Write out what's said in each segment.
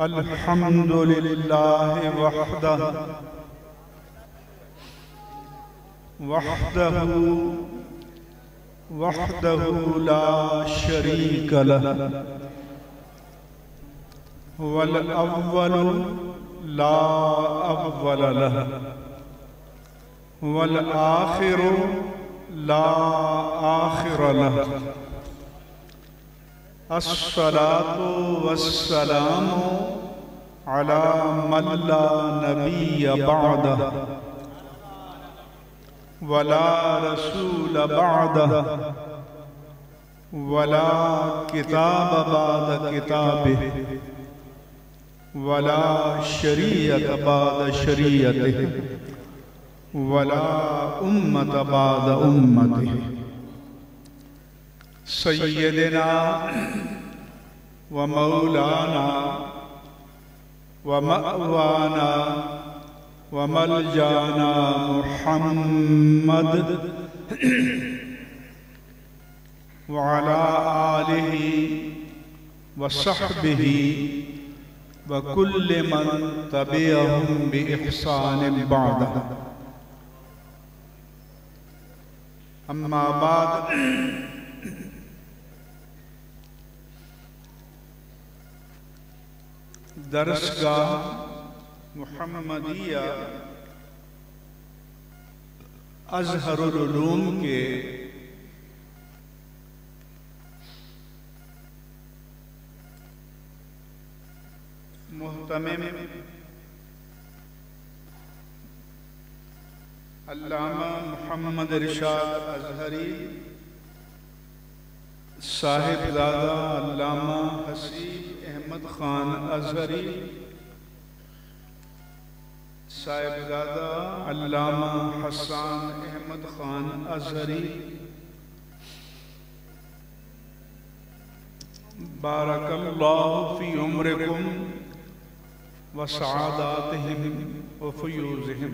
अल्हम्दुलिल्लाह वहदहु ला शरीक लह वल अव्वलु ला अव्वल लह वल आखिरु ला आखिर लह अस्सलातु वस्सलामु अला मन ला नबिय्य बअदह वला रसूल बअदह वला किताब बाद किताबिह वला शरीयत बाद शरीयतिह वला उम्मत बाद उम्मतिह सय्यदना व मौलाना व मअवाना व मलजाना मुहम्मद व अला आलिहि व सहबिहि व कुल्ल मन तबिअहुम बि इहसान बाद। अम्मा बाद दरसगाह मुहम्मदिया अज़हरुल उलूम के मुहतमिम अल्लामा मुहम्मद इरशाद अज़हरी साहिबजादा अल्लामा हसीब अहमद खान अज़हरी साहिबजादा अल्लामा हसन अहमद खान अज़हरी बारकल्लाहु फी उम्रिकुम व सआदातिहिम व फयूज़िहिम।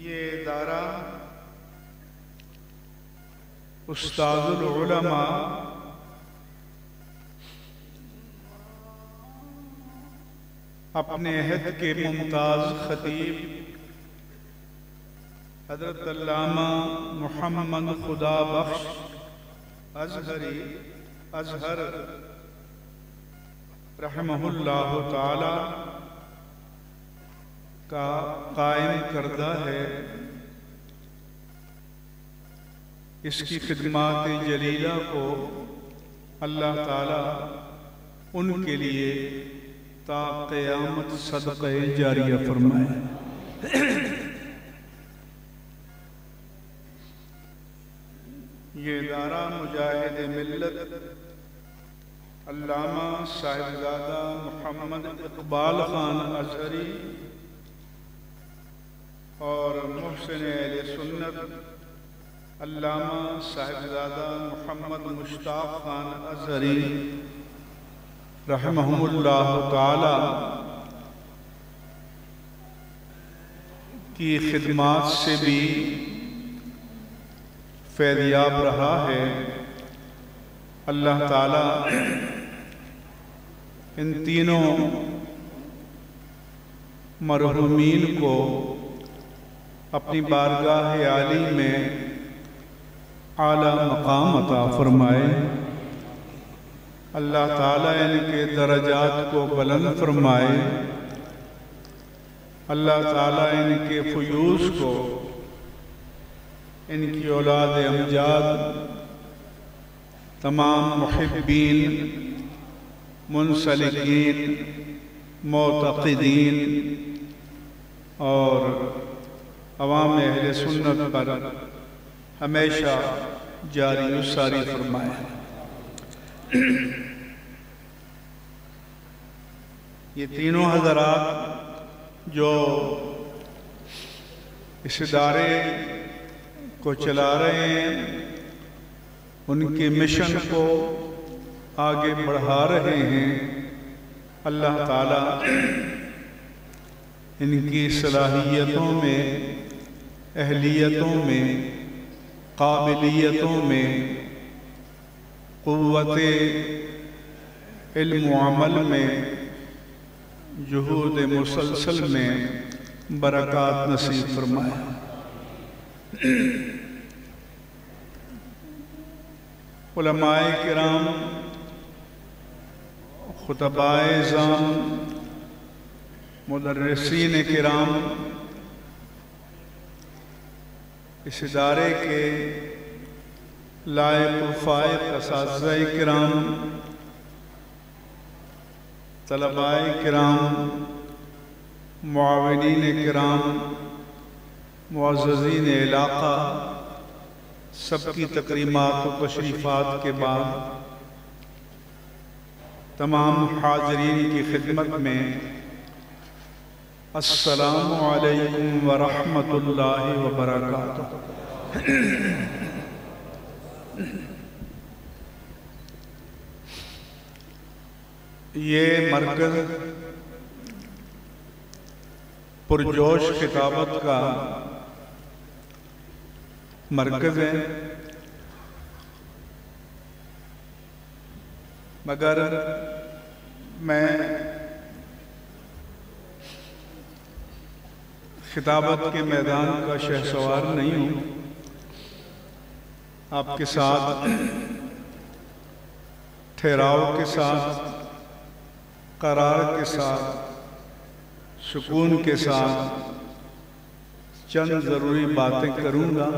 ये इदारा उस्तादुल उलमा अपने अहद के मुमताज खतीब हज़रत अल्लामा मुहम्मद खुदा बख्श अज़हरी अज़हर रहमहुल्लाह ताला का कायम करदा है। इसकी खिदमात जलीला को अल्लाह ताला उनके लिए ता क़यामत सदक़े जारिया फरमाए। ये इदारा मुजाहिद मिल्लत अल्लामा साहिबजादा मुहम्मद इक़बाल खान अज़हरी और मुहसिन अहले सुन्नत अल्लामा साहिबजादा मुहम्मद मुश्ताक़ खान अज़हरी रहमहुल्लाह ताला की खिदमात से भी फैज़याब रहा है। अल्लाह ताला इन तीनों मरहूमीन को अपनी बारगाह आली में आला मकाम अता फरमाए। अल्लाह ताला इनके दरजात को बुलंद फरमाए। अल्लाह ताला इनके फ़यूज़ को, इनकी औलाद अमजाद, तमाम मुहिब्बीन, मुनसलिकीन, मोतक़िदीन और अवाम अहले सुन्नत पर हमेशा जारी व सारी फरमाए। ये तीनों हज़रात जो इस इदारे को चला रहे हैं, उनके मिशन को आगे बढ़ा रहे हैं। अल्लाह ताला इनकी सलाहियतों में, अहलियतों में, काबिलियतों में, क़ुव्वत इल्म व अमल में, जुहूद मुसलसल में बरक़ात नसीब फरमाए। उलमाए किराम, खुतबाए ज़ाम, मुदर्रिसीन किराम, इस इदारे के लायक फ़ाइक़ असातिज़ाए किराम, तलबाए किराम, मुआविनीन किराम, मुअज़्ज़ज़ीन इलाक़ा, सबकी तकरीमात व तशरीफ़ात के बाद तमाम हाज़रीन की खिदमत में अस्सलामु अलैकुम व रहमतुल्लाहि व बरकातुहू। ये मरकज़ पुरजोश खिताबत का मरकज़ है, मगर मैं खिताबत के मैदान का शहसवार नहीं हूँ। आपके साथ ठहराव के साथ, करार के साथ, सुकून के साथ चंद ज़रूरी बातें करूँगा।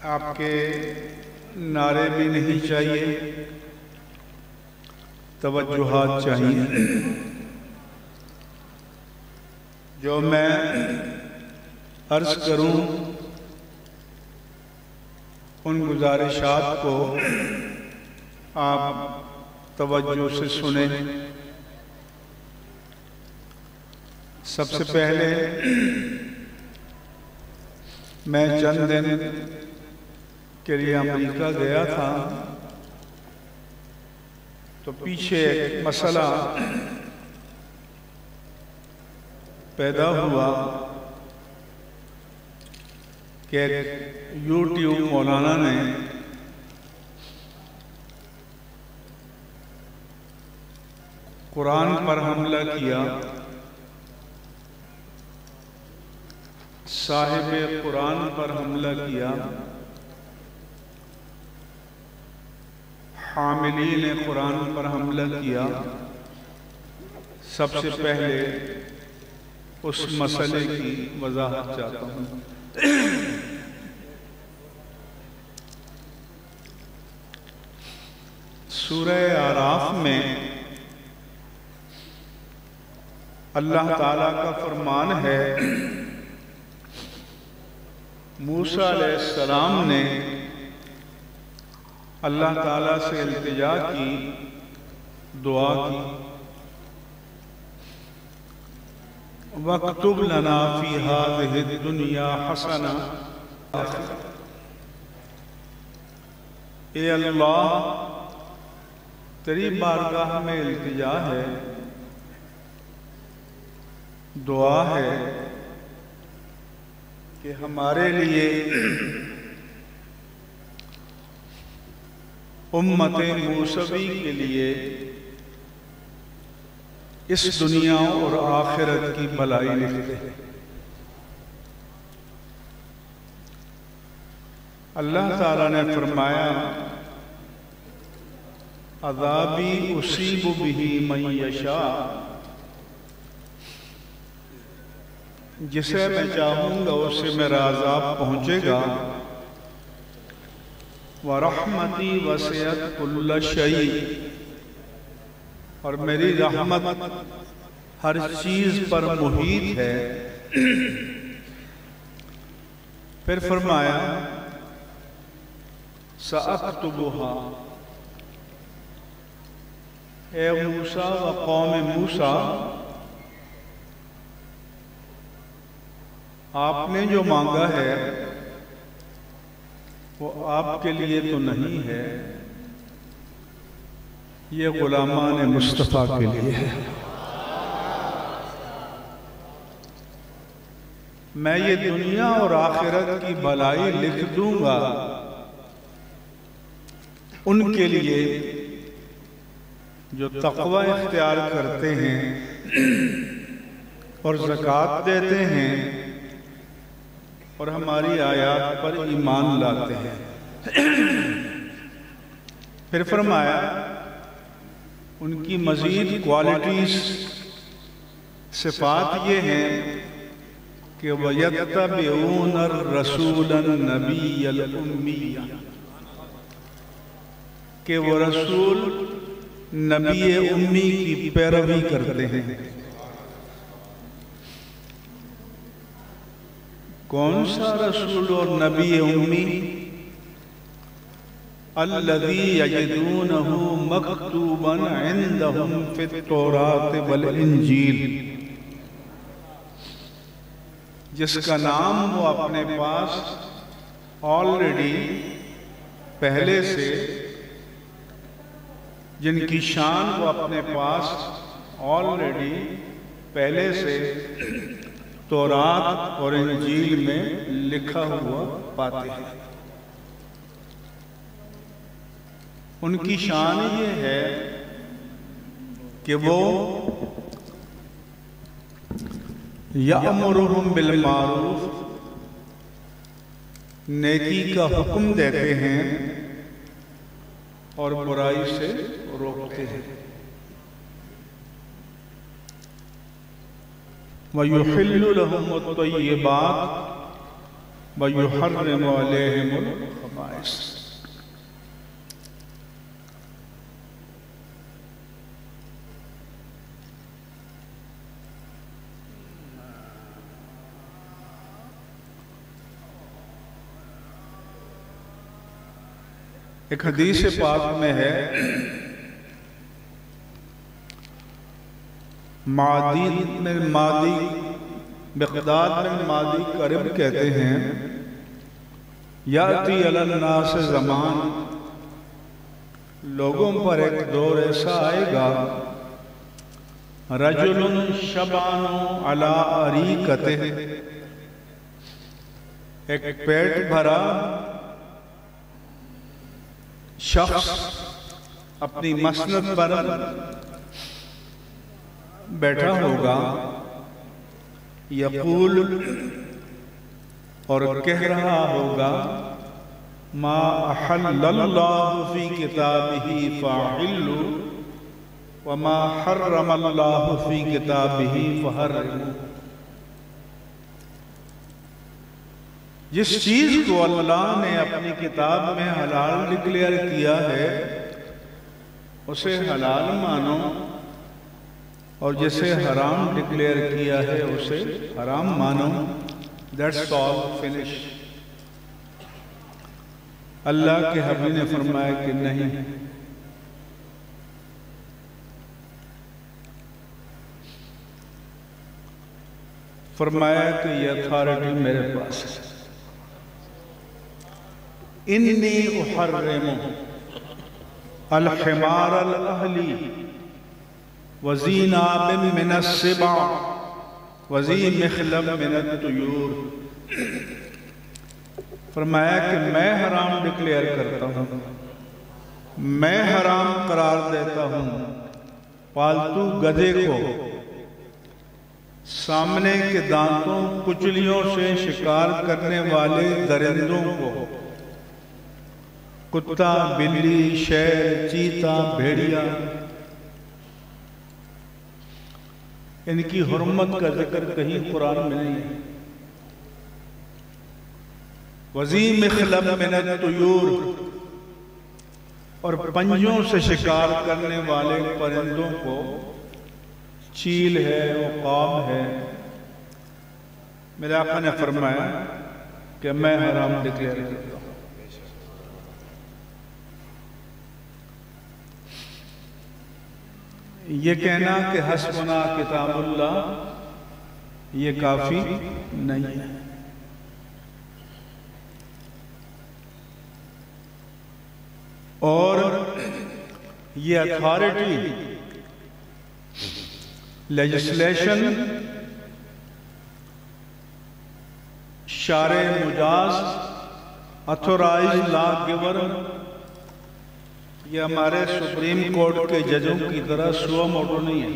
आपके नारे भी नहीं चाहिए, तवज्जुहात चाहिए। जो मैं अर्ज़ करूं उन गुजारिशात को आप तवज्जो से सुने। सबसे पहले मैं चंद दिन के लिए अमेरिका गया था, तो पीछे एक मसला पैदा हुआ कि यूट्यूब मौलाना ने कुरान पर हमला किया, साहिब कुरान पर हमला किया, हामिलीन कुरान पर हमला किया। सबसे पहले उस मसले की वजाहत चाहता हूँ। सूरह आराफ में अल्लाह ताला का फरमान है, मूसा अलैहिस्सलाम ने अल्लाह ताला से इल्तिजा की, दुआ की, वक्तुब लना फी हाज़िहि दुनिया हसना। ए अल्लाह, तेरी बारगाह में इल्तिजा है, दुआ है कि हमारे लिए उम्मते मूसवी के लिए इस दुनिया और आखिरत की भलाई लिख दे। अल्लाह ताला ने फरमाया, अज़ाबी उसीबु बिही मन यशा, जिसे मैं चाहूँगा उसे मेरा अज़ाब पहुँचेगा। व रहमती वसिअत कुल्ल शै, और मेरी रहमत हर चीज पर मुहीत है। फिर फरमाया, सअक्तुबुहा, ए मूसा व कौम मूसा, आपने जो मांगा है वो आपके लिए तो नहीं है, ये गुलामान मुस्तफ़ा के लिए है। मैं ये दुनिया और आखिरत की भलाई लिख दूंगा उनके लिए जो तक़वा इख्तियार करते हैं और ज़कात देते हैं और हमारी आयत पर ईमान लाते हैं। फिर फरमाया उनकी मज़ीद क्वालिटीज़ सिफ़ात ये हैं कि वयत्तबिऊन रसूलन नबियल उम्मिया, कि वो रसूल नबी उम्मी की पैरवी करते हैं। कौन सा रसूल और नबी उम्मी? अल्लज़ी यजिदूनहु मक्तूबन इंदहुम फित-तौरात वल इंजील, जिसका नाम वो अपने पास ऑलरेडी पहले से, जिनकी शान वो अपने पास ऑलरेडी पहले से तौरात और इंजील में लिखा हुआ पाते हैं। उनकी शान ये है कि वो यअमुरुहुम बिल मारूफ, नेकी का हुक्म देते हैं और बुराई से रोकते हैं। वयुहिल्लु लहुमुत-तय्यिबात वयुहर्रिमु अलैहिमुल खबाइस। एक हदीस पाक में है, मादी बिक़दाद में मादी करीब कहते हैं, याती अलन्नास ज़मान, लोगों पर एक दौर ऐसा आएगा, रजुलुन शबानु अला अरीकतिह, एक पेट भरा शख्स अपनी मसनद पर बैठा होगा, यक़ूल, और कह रहा होगा, मा अहल्लल्लाहु फी किताबिही फ़अहिल्लु व मा हर्रमल्लाहु फी किताबिही फ़हर्रिमु। जिस चीज को अल्लाह ने अपनी किताब में हलाल डिक्लेयर किया है उसे हलाल मानो, और जिसे हराम डिक्लेयर किया है उसे हराम मानो। That's all, finish. अल्लाह के हबीब ने फरमाया कि नहीं, फरमाया कि ये अथॉरिटी मेरे पास है। इन्नी उहर्रिमु अल-हिमार अल-अहली वज़ीना मिनस सिबा वज़ी मिखलब मिनत तुयूर। फरमाया कि मैं हराम डिक्लेयर करता हूँ, मैं हराम करार देता हूँ पालतू गधे को, सामने के दांतों कुचलियों से शिकार करने वाले दरिंदों को, कुत्ता, बिल्ली, शेर, चीता, भेड़िया, इनकी हुर्मत का जिक्र कहीं कुरान में नहीं है। वज़ी मिखलब मिनत तुयूर, और पंजों से शिकार करने वाले परिंदों को, चील है, उक़ाब है, मेरे आका ने फरमाया कि मैं हराम डिक्लेयर करता हूँ। ये कहना कि हस्बुना किताबुल्लाह, ये काफी नहीं है। और ये अथॉरिटी, लेजिस्लेशन शारे मुजाज, अथोराइज लॉ गिवर, ये हमारे सुप्रीम कोर्ट के जजों की तरह सुओ मोटो नहीं है,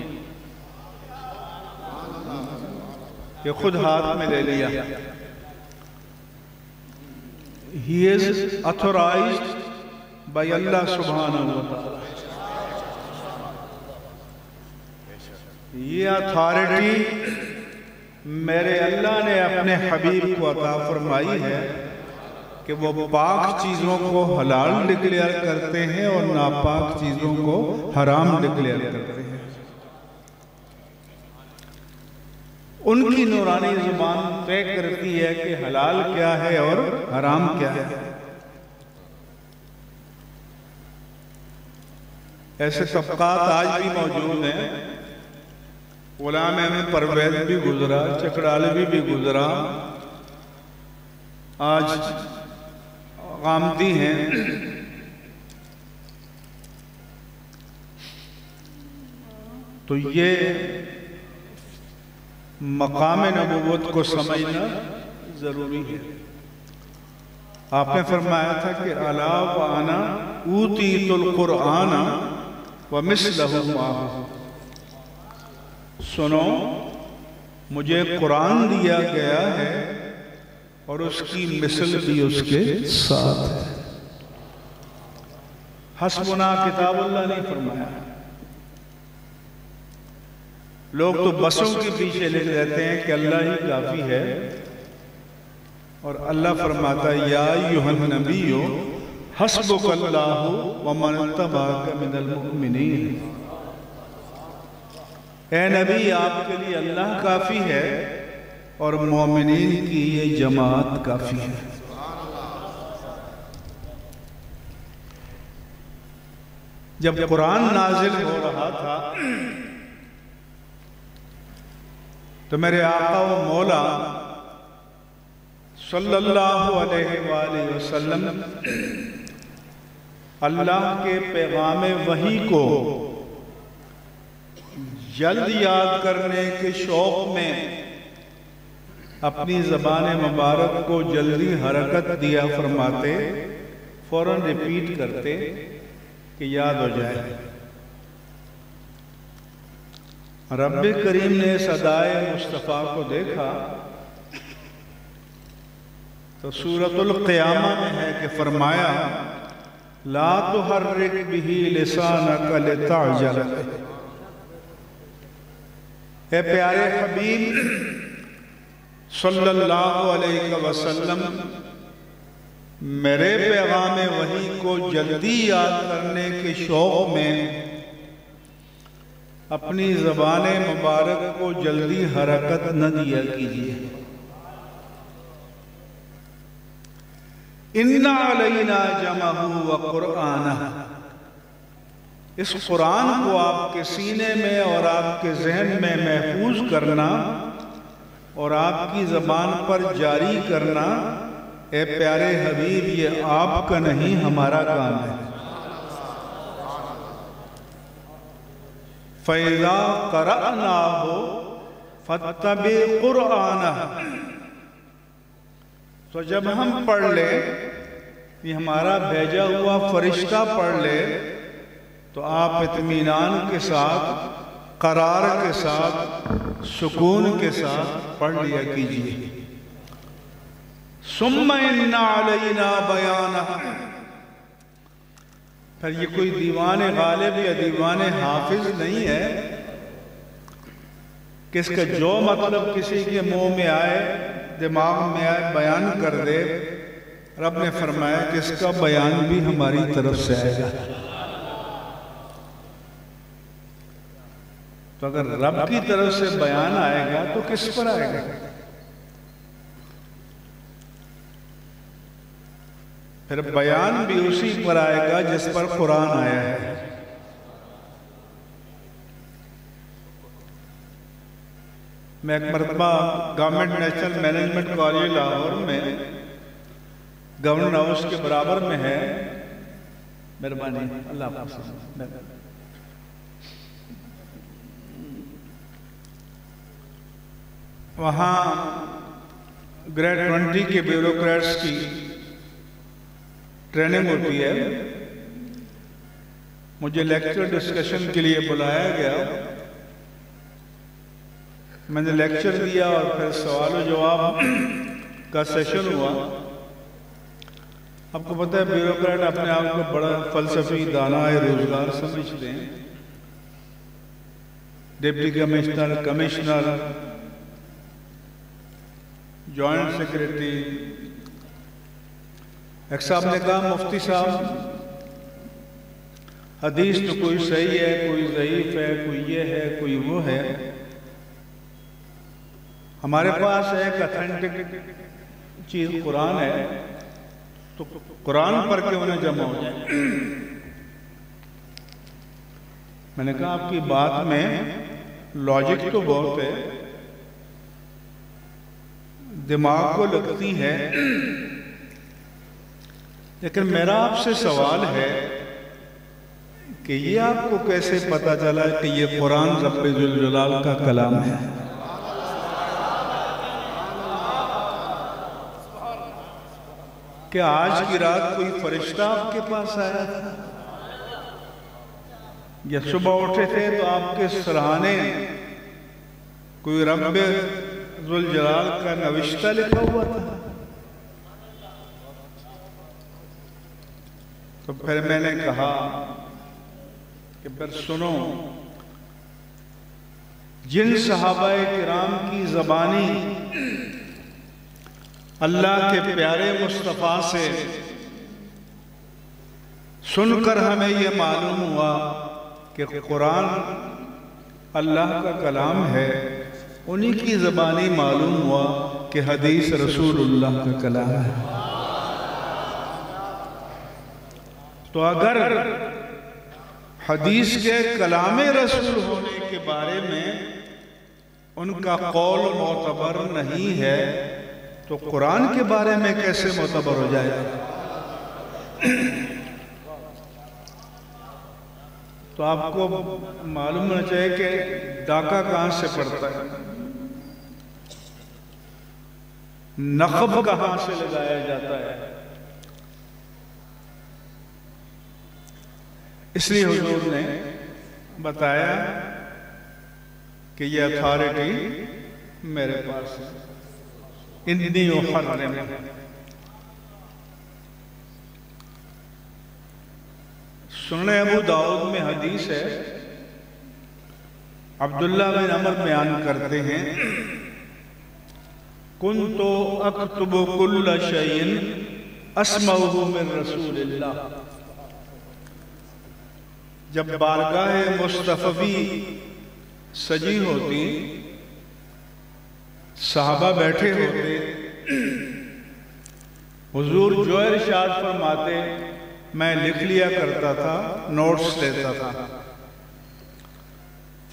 ये खुद हाथ में ले लिया। ही इज अथोराइज्ड बाय अल्लाह सुब्हानहू व तआला। ये अथॉरिटी मेरे अल्लाह ने अपने हबीब को अता फरमाई है कि वो पाक चीज़ों को हलाल डिक्लेयर करते हैं और नापाक चीज़ों को हराम डिक्लेयर करते हैं। उनकी नूरानी ज़ुबान तय करती है कि हलाल क्या है और हराम क्या है। ऐसे तबकात आज भी मौजूद हैं। गुलाम अहमद परवेज भी गुजरा, चकड़ालवी भी गुजरा, आज गामदी हैं। तो ये मकाम नबुव्वत को समझना जरूरी है। आपने फरमाया था कि अला व अना ऊतीतुल कुरआन व मिस्लहु माहू, सुनो मुझे कुरान दिया गया है और उसकी मिसल भी उसके साथ है। हस्बुना किताबुल्लाह नहीं फरमाया। लोग तो बसों के पीछे लिख देते हैं कि अल्लाह ही काफी है, और अल्लाह फरमाता है या अय्युहन नबिय्यु हस्बुकल्लाहु व मन तबाअका मिनल मुमिनीन। ए नबी, आपके लिए अल्लाह काफी है और मोमिनीन की ये जमात काफी है। जब कुरान नाजिल हो रहा था तो मेरे आका व मौला सल्लल्लाहु अलैहि वसल्लम अल्लाह के पैगाम वही को जल्द याद करने के शौक में अपनी ज़बान मुबारक को जल्दी हरकत दिया फरमाते, फौरन रिपीट करते कि याद हो जाए। रब्बे करीम ने सदाए मुस्तफ़ा को देखा तो सूरतुल क़ियामा में है कि फरमाया ला तुहर्रिक बिही लिसानक लितअजल बिही। ए प्यारे हबीब सल्लल्लाहु अलैहि वसल्लम, मेरे पैगाम वही को जल्दी याद करने के शौक में अपनी ज़बान मुबारक को जल्दी हरकत न दिया कीजिए। इन्ना अलैना जमअहू व कुरआनहू, इस कुरान को आपके सीने में और आपके जहन में महफूज करना और आपकी ज़बान पर जारी करना, ए प्यारे हबीब, ये आपका नहीं हमारा काम है। फ़इज़ा क़रअनाहु फ़त्तबि क़ुरआनहु, तो जब हम पढ़ ले, ये हमारा भेजा हुआ फरिश्ता पढ़ ले, तो आप इत्मीनान के साथ, करार के साथ, सुकून के साथ पढ़ लिया कीजिए। सुम्मा इन्ना अलैना बयानहु, फिर ये कोई दीवान गालिब या दीवान हाफिज नहीं है कि इसका जो मतलब किसी के मुंह में आए, दिमाग में आए, बयान कर दे। रब ने फरमाया कि इसका बयान भी हमारी तरफ से आएगा। तो अगर रब की तरफ से बयान आएगा तो किस पर आएगा? फिर बयान भी उसी पर आएगा जिस पर कुरान आया है। मैं एक मरतबा government national management college Lahore में, गवर्नर हाउस के बराबर में है, मेहरबानी अल्लाह हाफ़िज़, वहाँ ग्रेड 20 के ब्यूरोक्रेट्स की ट्रेनिंग होती है। मुझे लेक्चर डिस्कशन के लिए बुलाया गया। मैंने लेक्चर दिया और फिर सवाल जवाब का सेशन हुआ। आपको पता है ब्यूरोक्रेट अपने आप को बड़ा फलसफी दाना रोजगार समझते हैं। Deputy commissioner, commissioner, joint secretary. एक साहब ने कहा, मुफ्ती साहब हदीस तो कोई सही है, कोई ज़ईफ है, कोई ये है, कोई वो है। हमारे पास एक ऑथेंटिक चीज कुरान है, तो कुरान पढ़ के उन्हें जमा हो जाए। मैंने कहा आपकी बात में लॉजिक तो बहुत है, दिमाग को लगती है, लेकिन मेरा आपसे सवाल है कि ये आपको कैसे पता चला कि ये कुरान रब्बे जुल जलाल का कलाम है? क्या आज की रात कोई फरिश्ता आपके पास आया था, या सुबह उठे थे तो आपके सराहने कोई रब्बे जुल जलाल का नविश्ता लिखा हुआ था? तो फिर मैंने कहा कि फिर सुनो, जिन सहाबाए किराम की ज़बानी अल्लाह के प्यारे मुस्तफ़ा से सुनकर हमें यह मालूम हुआ कि कुरान अल्लाह का कलाम है, उन्हीं की ज़बानी मालूम हुआ कि हदीस रसूलुल्लाह का कलाम है। तो अगर हदीस के कलामे रसूल होने के बारे में उनका कौल मोतबर नहीं है, तो कुरान के बारे में कैसे मोतबर हो जाएगा? तो आपको मालूम होना चाहिए कि डाका कहां से पड़ता है, नक़ब कहां से लगाया जाता है। इसलिए हुजूर ने बताया कि ये अथॉरिटी मेरे पास है। इन्नी उहर्रिम, सुनने अबू दाऊद में हदीस है, अब्दुल्ला बिन अमर बयान करते हैं, कुन्तु अक्तुबु कुल्ल शैइन अस्मउहु मिन रसूलिल्लाह। जब बारगाह मुस्तफ़वी सजी होती, साहबा बैठे होते, हुजूर जो इरशाद फरमाते मैं लिख लिया करता था, नोट्स लेता था।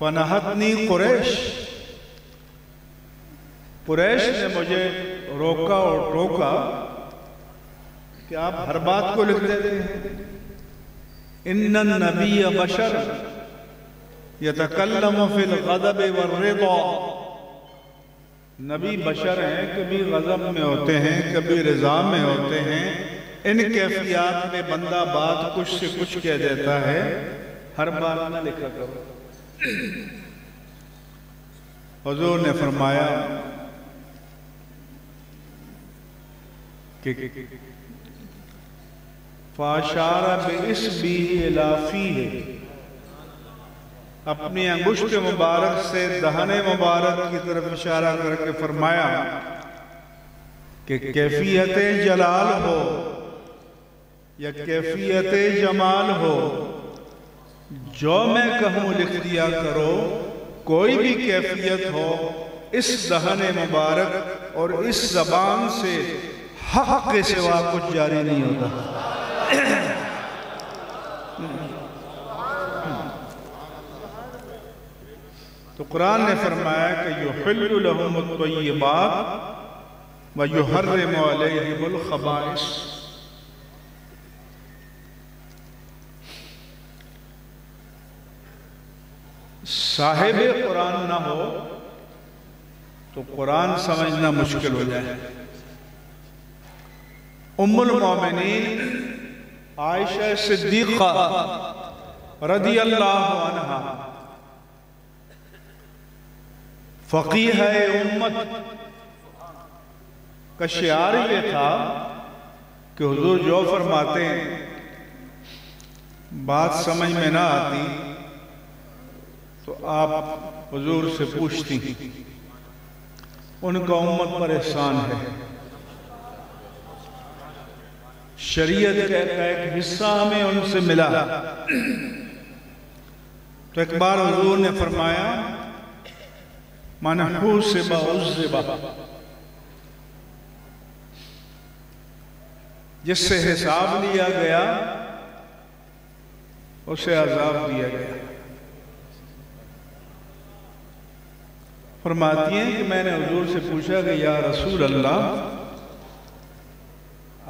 फनहतनी कुरैश, कुरैश ने मुझे रोका और टोका कि आप हर बात को लिख देते हैं। इन्नन नबी बशर यतकल्लमु फिल गज़ब वर्रिदा। नबी बशर हैं, कभी गज़ब में होते हैं, कभी रिज़ा में होते हैं। इन कैफियत में बंदा बात कुछ से कुछ कह देता है, हर बात न लिखा करो। हुजूर ने फरमाया कि फाशारा बिइस्बिही इला फीही, अपनी अंगुष्ठ मुबारक से दहने मुबारक की तरफ इशारा करके फरमाया कि कैफियत जलाल हो या कैफियत जमाल हो, जो मैं कहूँ लिख दिया करो। कोई भी कैफियत हो, इस दहने मुबारक और इस जबान से हक के सिवा कुछ जारी नहीं होता। तो कुरान ने फरमाया कि युहिल्लु लहुमुत तय्यिबात व युहर्रिमु अलैहिमुल खबाइस। साहिब कुरान ना हो तो कुरान समझना मुश्किल हो जाए। उम्मुल मोमिनीन आयशा सिद्दीक़ा रज़ियल्लाहु अन्हा फ़क़ीह उम्मत का शिआर ये था कि हुजूर जो फरमाते हैं बात समझ में ना आती तो आप हुजूर से पूछती, उनका उम्मत पर एहसान है। शरीयत का एक हिस्सा हमें उनसे मिला। तो एक बार हुजूर ने फरमाया मनहू से बाउज़्ज़िबा, जिससे हिसाब लिया गया उसे अजाब दिया गया। फरमाती हैं कि मैंने हुजूर से पूछा कि या रसूल अल्लाह,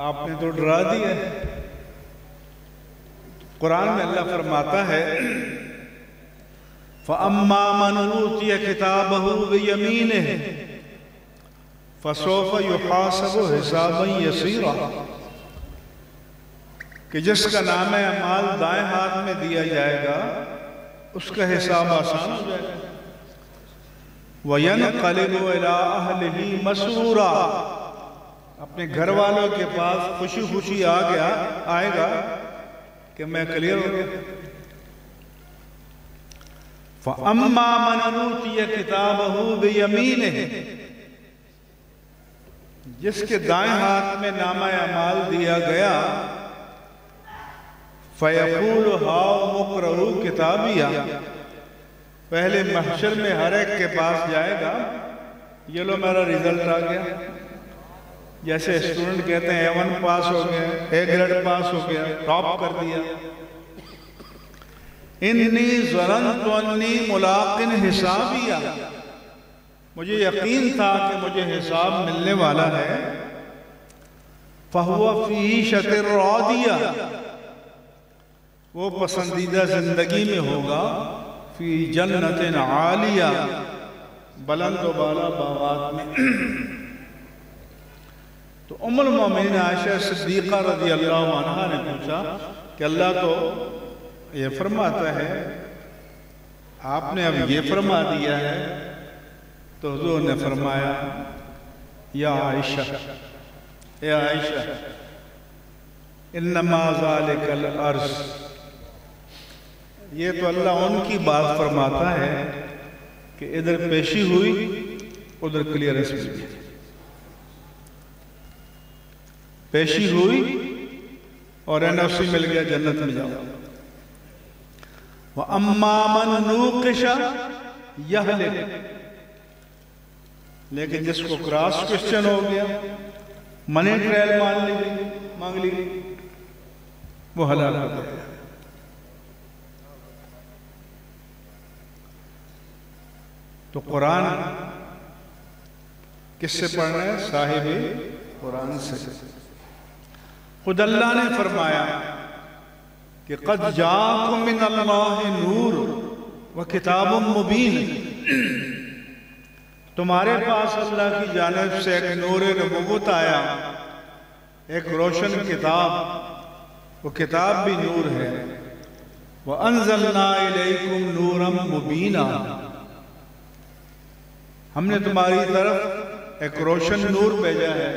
आपने तो डरा दिया। कुरान में अल्लाह फरमाता है फ़अम्मा मन ऊतिय किताबहु बियमीनिहि फ़सौफ़ युहासबु हिसाबन यसीरा, कि जिसका नाम अमाल दाएं हाथ में दिया जाएगा उसका हिसाब आसान हो जाएगा। वयनक़लिबु इला अहलिही मसरूरा, अपने घर वालों के पास खुशी खुशी आएगा कि मैं क्लियर हो गया। फ़अम्मा मन ऊतिय किताबहु बियमीनिहि, जिसके दाएं हाथ में नामा अमाल दिया गया फ़यक़ूलु हाउ मुक़रऊ किताबिया, पहले महशर में हर एक के पास जाएगा, ये लो मेरा रिजल्ट आ गया। जैसे स्टूडेंट कहते हैं A1 पास हो गया, A ग्रेड पास हो गया, टॉप कर दिया। इन्नी ज़नन्तु अन्नी मुलाक़िन हिसाबिया, मुझे यकीन था कि मुझे हिसाब मिलने वाला है। फ़हुवा फ़ी ईशतिर रादिया, वो पसंदीदा जिंदगी में होगा। फ़ी जन्नतिन आलिया, बुलंद व बाला बागात में। तो उम्मुल मोमिनीन आयशा सिद्दीक़ा रज़ियल्लाहु अन्हा ने पूछा कि अल्लाह तो ये फरमाता है, आपने अब ये फरमा दिया है। तो हुज़ूर ने फरमाया या आयशा, ए आयशा, इन्नमा ज़ालिकल अर्ज़, ये तो अल्लाह उनकी बात फरमाता है कि इधर पेशी हुई उधर क्लियरेंस मिली, पेशी हुई और एनओसी मिल गया, जन्नत में जाओ। व अम्मा मन नूक़िशा यहलिक, लेकिन जिसको क्रॉस क्वेश्चन हो गया, मनी ट्रायल मांग ली, वो हलाल हो गया। तो कुरान किससे पढ़ना है? साहिब कुरान से। खुद अल्लाह ने फरमाया कि क़द जाअकुम मिनल्लाहि नूर व किताबुम मुबीन, तुम्हारे पास अल्लाह की जानिब से एक नूर नबूवत आया, एक रोशन किताब, वो किताब भी नूर है। व अंज़लना इलैकुम नूरम मुबीना, हमने तुम्हारी तरफ एक रोशन नूर भेजा है।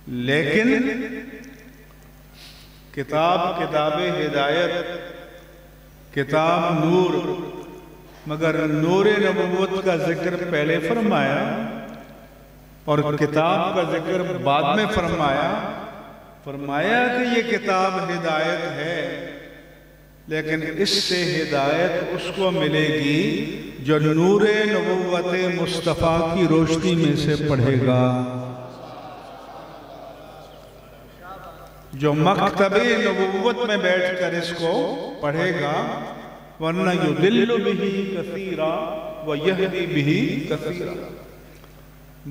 लेकिन किताब हिदायत, किताब नूर, मगर नूर नबूवत का जिक्र पहले फरमाया और किताब का जिक्र बाद में फरमाया कि ये किताब हिदायत है, लेकिन इससे हिदायत उसको मिलेगी जो नूर नबूवत मुस्तफ़ा की रोशनी में से पढ़ेगा, जो मकतबे नबूवत में बैठकर इसको पढ़ेगा। वरना युदिल्लु बिही कसीरा व यहदी बिही कसीरा,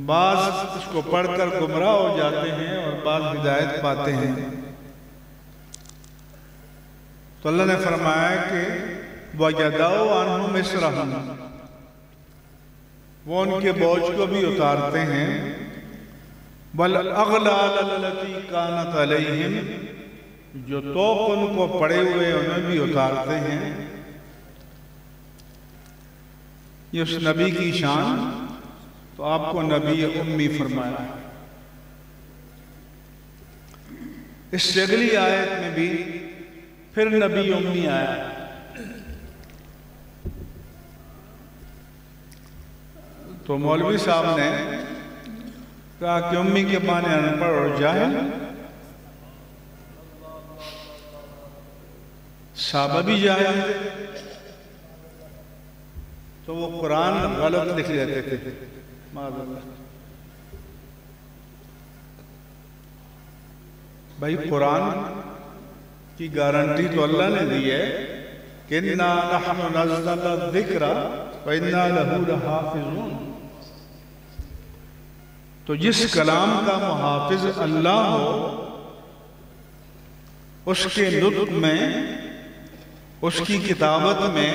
बाज़ इसको पढ़कर गुमराह हो जाते हैं और बाज़ हिदायत पाते हैं। तो अल्लाह ने फरमाया कि वयदउ अन्हुम इस्रहम, वो उनके बोझ को भी उतारते हैं। वल अगलाल लती कानत अलैहिम, जो तोप उनको पड़े हुए उन्हें भी उतारते हैं। ये उस नबी की शान, तो आपको नबी उम्मी फरमाया। इस अगली आयत में भी फिर नबी उम्मी आया। तो मौलवी साहब ने कहा कि उम्मी के माने अनपढ़ और जाहिल। साहबा भी जाहिल थे, तो वो कुरान गलत लिख लेते थे। भाई कुरान की गारंटी तो अल्लाह ने दी है कि इन्ना नहनु नज़्ज़लना ज़िक्रा व इन्ना लहू लहाफ़िज़ून। तो जिस कलाम का मुहाफिज अल्लाह हो, उसके नुत्क़ में, उसकी किताबत में,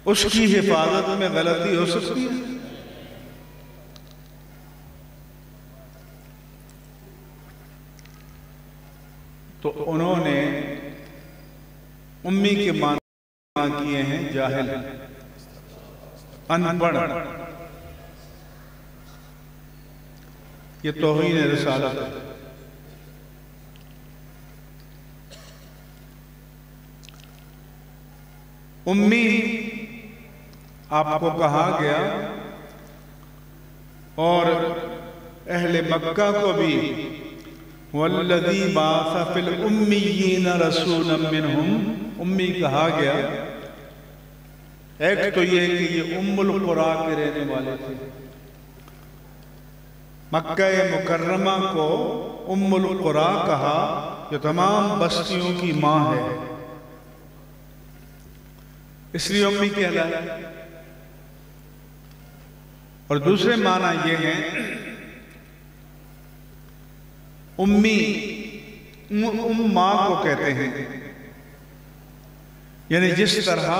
उसकी हिफाजत में गलती हो सकती है। तो उन्होंने उम्मी के माना किए हैं जाहिल, अनपढ़। ये तौहीन रिसालत है। उम्मी आपको कहा गया, और अहले मक्का को भी वल्लज़ी बाअसा फिल उम्मिय्यीन रसूलन मिनहुम उम्मी कहा गया। एक तो ये कि ये उम्मुल कुरा के रहने वाले थे। मक्का मुकर्रमा को उम्मुल कुरा कहा, जो तमाम बस्तियों की माँ है, इसलिए उम्मी कहलाया। और दूसरे माना ये है, उम्मी माँ को कहते हैं, यानी जिस तरह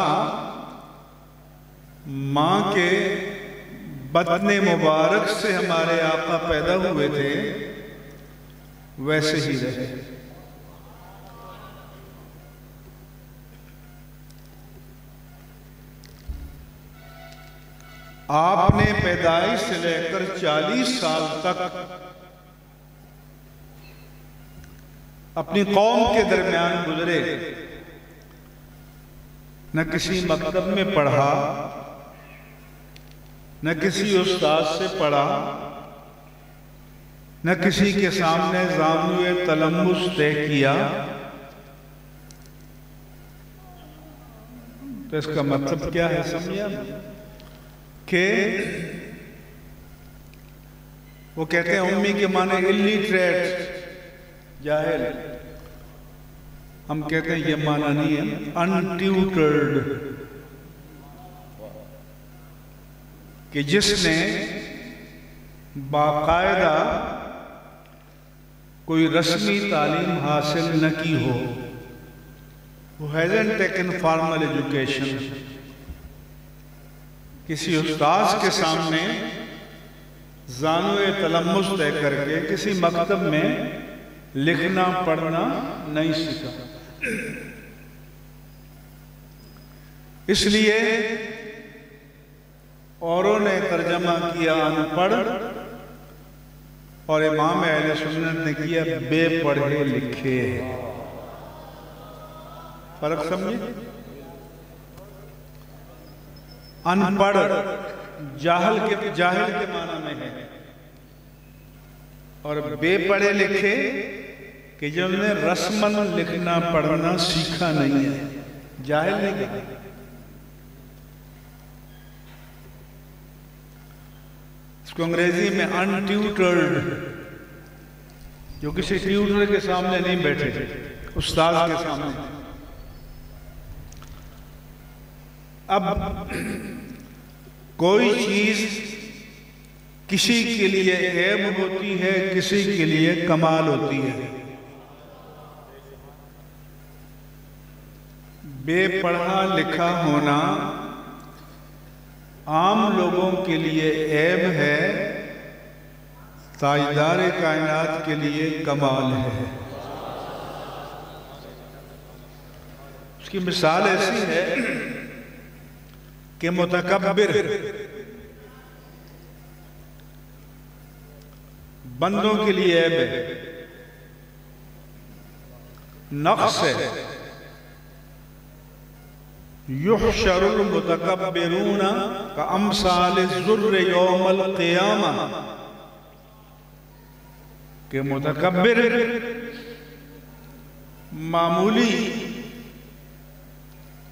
माँ के बतने मुबारक से हमारे आका पैदा हुए थे, वैसे ही रहे। आपने पैदाइश से लेकर 40 साल तक अपनी कौम के दरमियान गुजरे। न किसी मकतब में पढ़ा, न किसी उस्ताद से पढ़ा, न किसी के सामने ज़ामनुए तलम्मुस तय किया। तो इसका मतलब क्या है समझिए, कि वो कहते हैं उम्मी के माने इलिटरेट, जाहिल। हम कहते हैं ये माना नहीं है, अनट्यूटर्ड, कि जिसने बाकायदा कोई रस्मी तालीम हासिल न की हो, वो हैजंट टेकन फॉर्मल एजुकेशन। किसी उस्ताद के सामने ज़ानुए तलम्मुस तय करके किसी मकतब में लिखना पढ़ना नहीं सीखा। इसलिए औरों ने तर्जमा किया अनपढ़, और इमाम अहले सुन्नत ने किया बेपढ़े लिखे। फर्क समझे? अनपढ़ जाहिल के माना में है, और बेपढ़े लिखे कि जिन्होंने रस्मन लिखना पढ़ना सीखा नहीं है, जाहिल नहीं कहा। इसको अंग्रेजी में अनट्यूटर्ड, जो किसी ट्यूटर के सामने नहीं बैठे, उस्ताद के सामने। अब कोई चीज किसी के लिए ऐब होती है, किसी के लिए कमाल होती है। बेपढ़ा लिखा होना आम लोगों के लिए ऐब है, ताजदार कायनात के लिए कमाल है। उसकी मिसाल ऐसी है कि मुतकब्बिर बंदों के लिए ऐब है, नक्स है। युहशरुल मुतकब्बिरूना का अमसाल ज़ुर्र यौमल क़ियामा, के मुतकब्बिर मामूली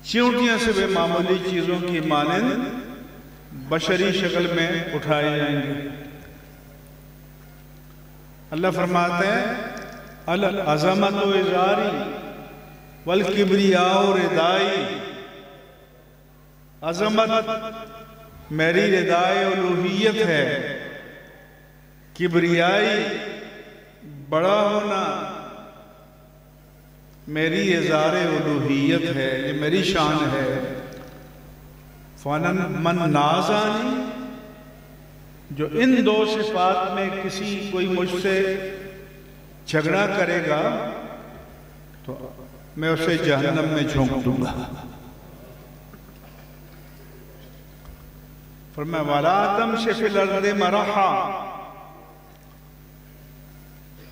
चींटियों से वे मामूली चीजों की मानंद बशरी शक्ल में उठाए जाएंगे। अल्लाह फरमाते हैं अल अज़मत इज़ारी वल किब्रिया रिदाई, अज़मत मेरी रिदाए उलूहियत है, किब्रियाई बड़ा होना मेरी इज़ारे उलूहियत है, ये मेरी शान है। फनन मन नाज़ानी, जो इन दो सिफात में किसी कोई मुझसे झगड़ा करेगा तो मैं उसे जहन्नम में झोंक दूंगा। फरमाया वाला तमशी फिल अर्ज़ि मरहा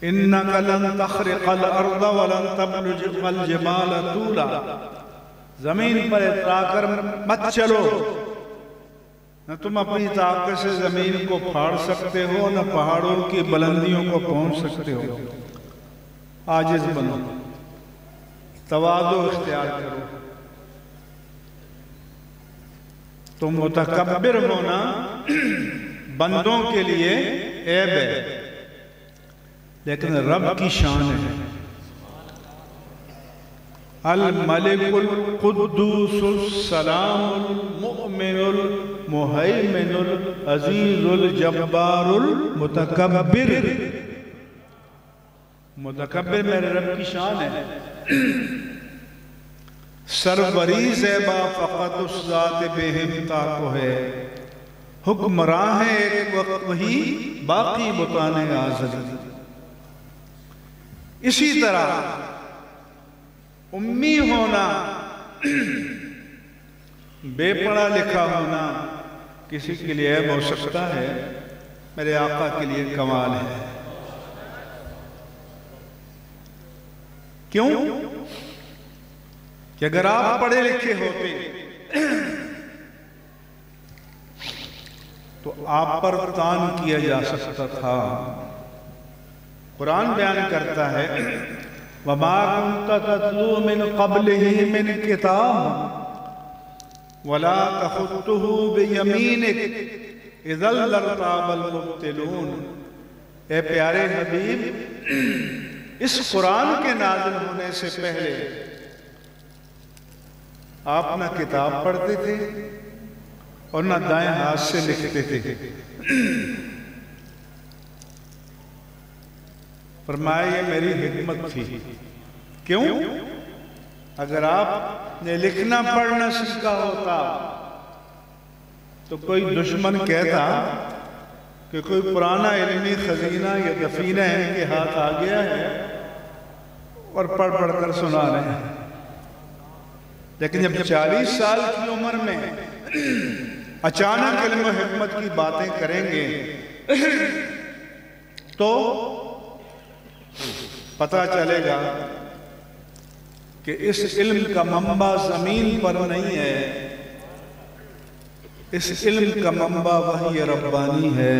इन्नका लन तख़रिक़ल अर्ज़ वलन तब्लुग़ल जिबाल तूला, जमीन पर इतराकर मत चलो, न तुम अपनी ताकत से जमीन को फाड़ सकते हो, न पहाड़ों की बुलंदियों को पहुंच सकते हो। आजिज़ बनो, तवाज़ु इख्तियार करो। तो मुतकब्बिर होना बंदों के लिए ऐब है, लेकिन रब की शान है। अल मलिकुल कुद्दूसुल सलामुल मुमिनुल मुहैमिनुल अजीजुल जब्बारुल मुतकब्बिर, मुतकब्बिर मेरे रब की शान है। सरवरी ज़ेबा फ़क़त उस ज़ात बेहिम्ता को है, हुक्मरां है एक वक्त वही बाकी बुताने आज़ली। इसी तरह उम्मी होना, बेपढ़ा लिखा होना किसी के लिए ऐब हो सकता है, मेरे आका के लिए कमाल है। क्यों कि अगर आप पढ़े लिखे होते तो आप पर तान किया जा सकता था। कुरान बयान करता है वमा कुन्ता तत्लू मिन क़ब्लिही मिन किताब वला तख़ुत्तुहु बियमीनिक इज़ल लर्ताबल मुब्तिलून। ए प्यारे हबीब, इस कुरान के नाज़िल होने से पहले आप ना किताब पढ़ते थे और ना दाएं हाथ से लिखते थे। फरमाया ये मेरी हिकमत थी। क्यों? अगर आपने लिखना पढ़ना सीखा होता तो कोई दुश्मन कहता कि कोई पुराना इल्मी खजीना या दफीना इनके हाथ आ गया है और पढ़ पढ़ कर सुना रहे हैं। लेकिन जब 40 साल की उम्र में अचानक इल्म हिकमत की बातें करेंगे तो पता चलेगा कि इस इल्म का मंबा जमीन पर नहीं है, इस इल्म का मंबा वही रब्बानी है,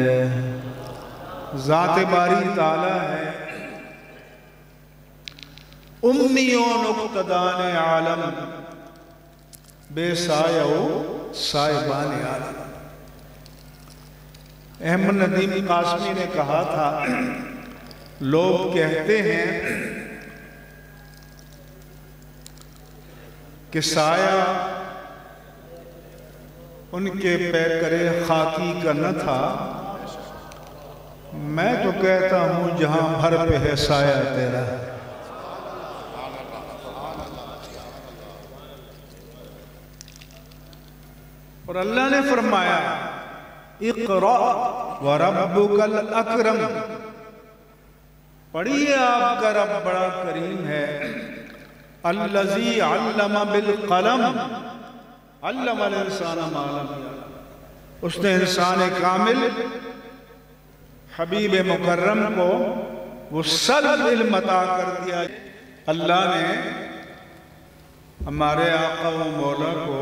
ज़ात बारी ताला है। उम्मियों नुक़्तदान आलम बेसायो साहिबान आलम। अहमद नदीम कासमी ने कहा था, लोग कहते हैं कि साया उनके पैकरे खाकी का न था। मैं तो कहता हूं जहां भर पे है साया तेरा। और अल्लाह ने फरमाया इक़रा व रब्बुकल अकरम, पढ़िए आपका रब बड़ा करीम है। अल्लज़ी अल्लम बिल कलम अल्लमल इंसाना मा लम यअलम, उसने इंसान कामिल हबीब मुकर्रम को वो सब इल्म अता कर दिया। अल्लाह ने हमारे आका व मौला को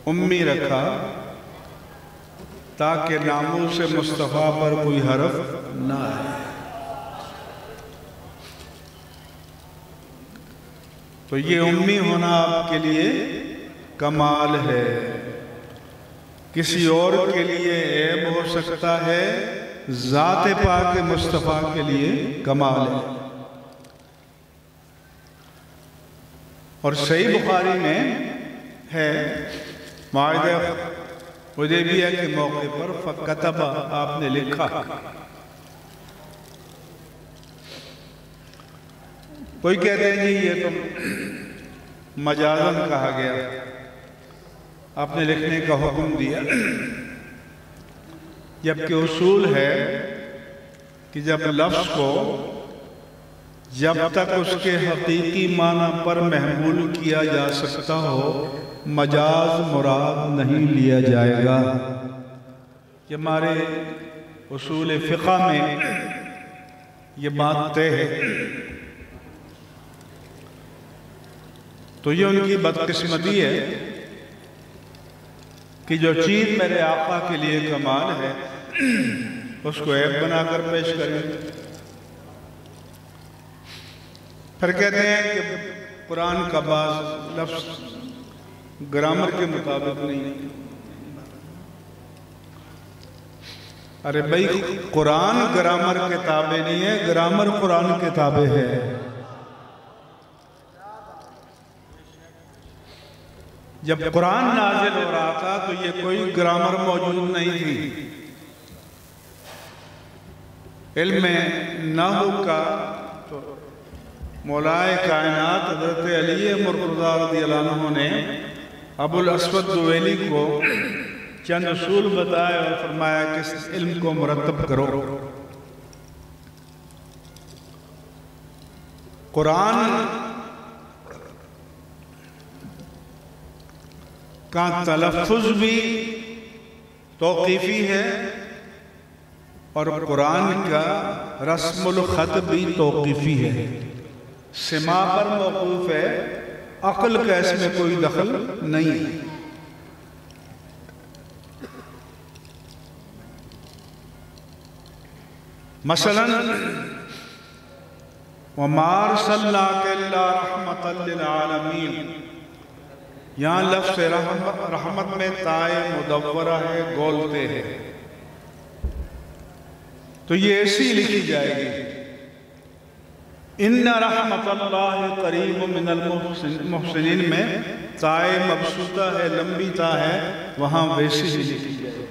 उम्मी रखा ताकि नामों से मुस्तफ़ा पर कोई हरफ ना आए। तो ये उम्मी होना आपके लिए कमाल है। किसी और के लिए ऐब हो सकता है, ज़ात पाक मुस्तफ़ा के लिए कमाल है। और सही बुखारी में है, माहिदा हुदैबिया के मौके पर फ़कतबा, आपने लिखा। कोई कहते हैं जी ये तो मजाजन कहा गया, आपने लिखने का हुक्म दिया, जबकि उसूल है कि जब लफ्ज़ को जब तक उसके हकीकी माना पर महमूल किया जा सकता हो, मजाज मुराद नहीं लिया जाएगा। ये हमारे उसूल फ़िक़्ह में ये बात तय है। तो ये उनकी बदकिस्मती है कि जो चीज़ मेरे आका के लिए कमाल है उसको ऐब बनाकर पेश करें। फिर कहते हैं कि कुरान का बाज़ लफ्ज़ ग्रामर के मुताबिक नहीं। अरे भाई, कुरान ग्रामर के ताबे नहीं है, ग्रामर कुरान के ताबे है। जब कुरान नाज़िल हो रहा था तो ये कोई ग्रामर मौजूद नहीं थी। इल्म नहू का तो मौलाए कायनात हज़रत अली मुर्तज़ा रज़ियल्लाहु अन्हु ने अबुल अस्वद दुवैली को चंद उसूल बताए और फरमाया कि इस इल्म को मुरत्तब करो। कुरान का तलफ़्फ़ुज़ भी तौक़ीफ़ी है और कुरान का रस्मुल ख़त भी तौक़ीफ़ी है। सिमा पर मौक़ूफ़ है, अक़ल का इसमें कोई दखल नहीं है। मसलन वमा अरसलनाका इल्ला रहमतल लिल आलमीन, यहाँ लफ्ज़ रहमत में ताए मुदव्वरा है, गोलते है, तो ये ऐसी लिखी जाएगी। इन्ना रहमतल्लाहि करीबुम मिनल मुहसिनीन में ताए मबसूता है, लंबी ता है, वहाँ वैसी ही लिखी जाएगी।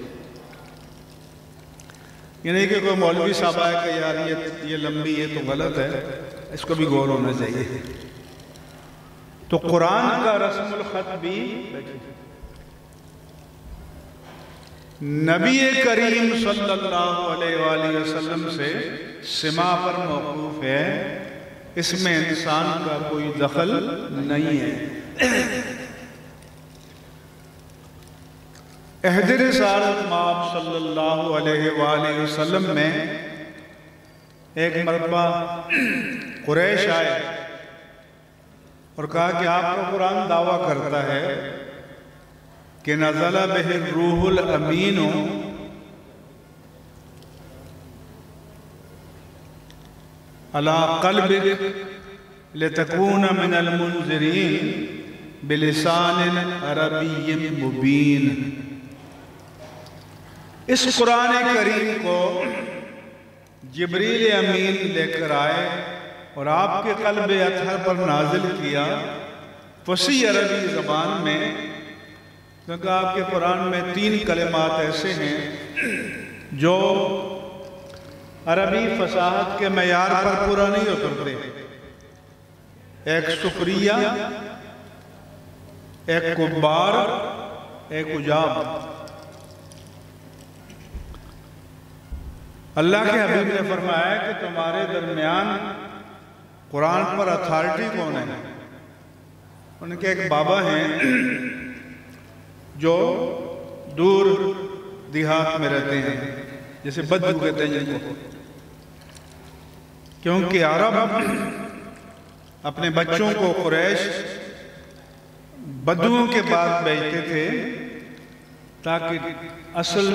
यानी कि कोई मौलवी साहब आया कि यार ये लंबी है तो गलत है, इसको भी गौर होना चाहिए। तो कुरान का रस्मुल ख़त भी नबी करीम सल्लल्लाहु अलैहि वसल्लम से सिमा पर मौक़ूफ़ है, इसमें इंसान का कोई दखल नहीं है। अहद रिसालत माब सल्लल्लाहु अलैहि वसल्लम में एक मरतबा कुरैश आए और कहा कि आपका कुरान दावा करता है कि नज़ला बिहि रूहुल अमीन अला क़ल्बिक लितकूना मिनल मुनज़िरीन बिलिसानिन अरबिय्यिन मुबीन। इस कुरान करीम को जिब्रील अमीन लेकर आए और आपके क़ल्ब अतहर पर नाजिल किया फसी अरबी ज़बान में, क्योंकि आपके कुरान में 3 कलिमात ऐसे हैं जो अरबी फसाहत के मयार पर पूरा नहीं उतरते। एक शुक्रिया, एक कुब्बार, एक उजाब। अल्लाह के हबीब ने फरमाया कि तुम्हारे दरमियान कुरान पर अथॉरिटी कौन है? उनके एक बाबा हैं जो दूर देहात में रहते हैं, जैसे बद्दू कहते हैं जिनको, क्योंकि अरब अपने बच्चों को कुरैश बद्दुओं के बाद भेजते थे ताकि असल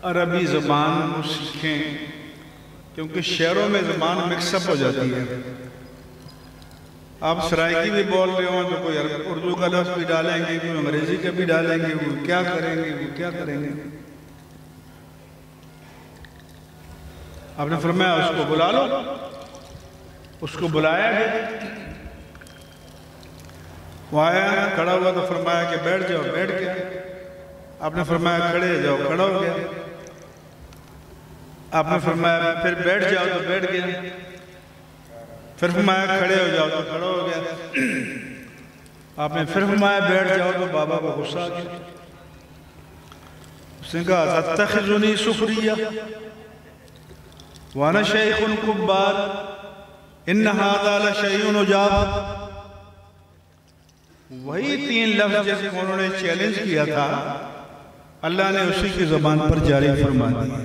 अरबी ज़बान को सीखें, क्योंकि शहरों में ज़बान मिक्सअप हो जाती है। आप सराइकी भी बोल रहे हो तो कोई उर्दू का लफ्ज़ भी डालेंगे, कोई अंग्रेजी का भी डालेंगे, वो क्या करेंगे, वो क्या करेंगे। आपने फरमाया उसको बुला लो। उसको बुलाया गया, वो आया, खड़ा हुआ तो फरमाया कि बैठ जाओ, बैठ गया। आपने फरमाया खड़े हो जाओ, खड़ा हो गया। आपने फरमाया फिर बैठ जाओ तो बैठ गया। फिर फरमाया खड़े हो जाओ तो खड़ा हो गया। आपने फिर फरमाया बैठ जाओ तो बाबा को गुस्सा आ गया। उसने कहा तत्तखिज़ुनी सुखरिया वाना शैखुन कुब्बार इन्न हाज़ा लशैउन उजाब। वही 3 लफ्ज़ जिसको उन्होंने चैलेंज किया था, अल्लाह ने उसी की ज़बान पर जारी फरमा दिया।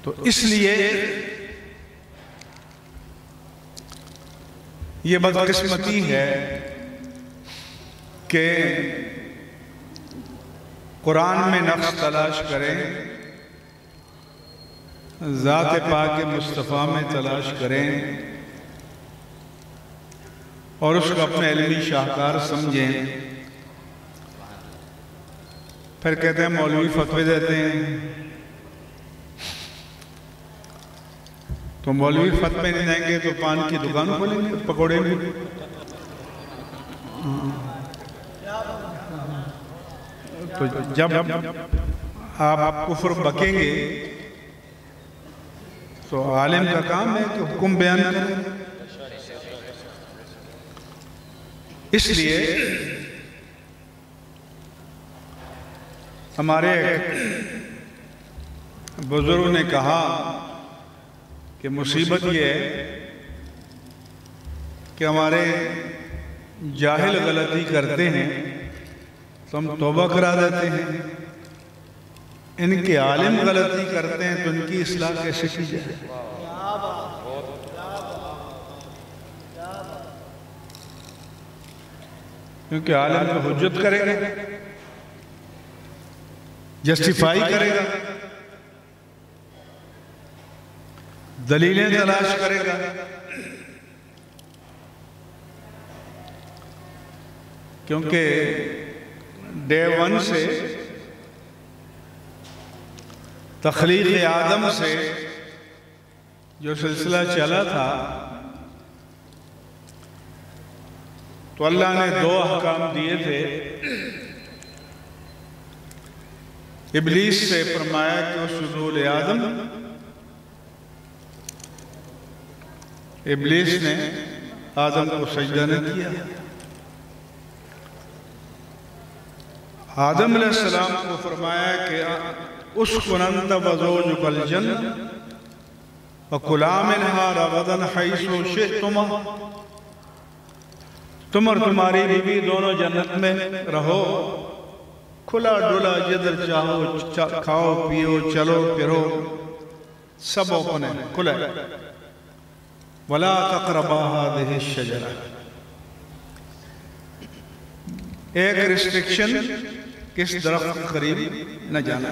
तो इसलिए ये बदकिस्मती है कि कुरान में नक्श तलाश करें, ज़ात पाक मुस्तफ़ा में तलाश करें और उसको अपने इल्मी शाहकार समझें। फिर कहते हैं मौलवी फतवे देते हैं, तो मौलवी फतवे नहीं देंगे तो पान की दुकान खोलेंगे, पकौड़े में। तो जब आप कुफ्र बकेंगे तो आलिम का काम है कि हुक्म बयान करें। इसलिए हमारे बुजुर्गों ने कहा कि मुसीबत ये है कि हमारे जाहिल गलती करते हैं तो हम तौबा करा देते हैं, इनके आलिम गलती करते हैं तो इनकी इस्लाह कैसे की जाए। क्योंकि आलिम तो हुज्जत करेगा, जस्टिफाई करेगा, दलीलें तलाश करेगा। क्योंकि डे 1 से तख्लीक़ आदम से जो सिलसिला चला था, तो अल्लाह ने 2 अहकाम दिए थे। इब्लीस से फरमाया कि उसजुदू ले आदम, इब्लीस ने आदम को सजदा न किया। आदम अलैहिस्सलाम को फरमाया कि उसकुनंत वज़ौजुकल जन्नह व कुला मिन्हा रगदन हैसु शि'तुमा। तुम और तुम्हारी बीवी दोनों जन्नत में रहो, खुला डुला जिधर चाहो खाओ पियो चलो फिरो, सब ओपन है, खुला। वला तक़रबा हाज़िहि शजरा, एक रिस्ट्रिक्शन किस दरख्त के करीब न जाना।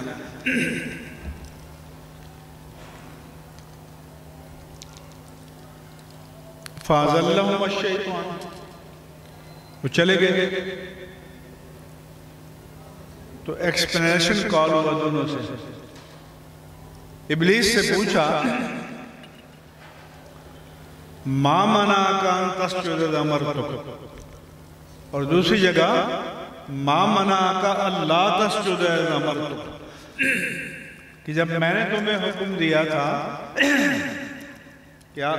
फ़अज़ल्लहुम अश-शैतान, वो चले गए। तो एक्सप्लेनेशन कॉल हुआ दोनों से। इब्लीस से पूछा मा मना का तस्जुद अमरतुक, और दूसरी जगह मा मना का अल्लाह तस्जुद अमरतुक, कि जब मैंने तुम्हें हुक्म दिया था क्या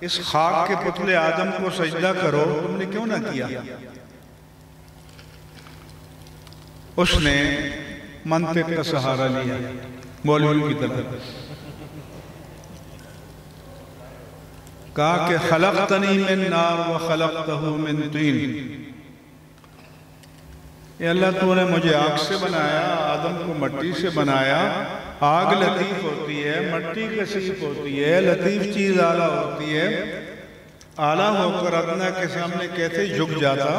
इस खाक के पुतले आदम को सजदा करो, तुमने क्यों ना किया। उसने मंतिक का सहारा लिया मौलवी की तरह, कहा कि खलक़तनी मिन नार व खलक़तहू मिन तीन, अल्लाह तूने मुझे आग से बनाया, आदम को मट्टी से बनाया। आग लतीफ होती है, मट्टी कसीफ होती है, लतीफ चीज आला होती है। आला होकर अदना के सामने कैसे झुक जाता,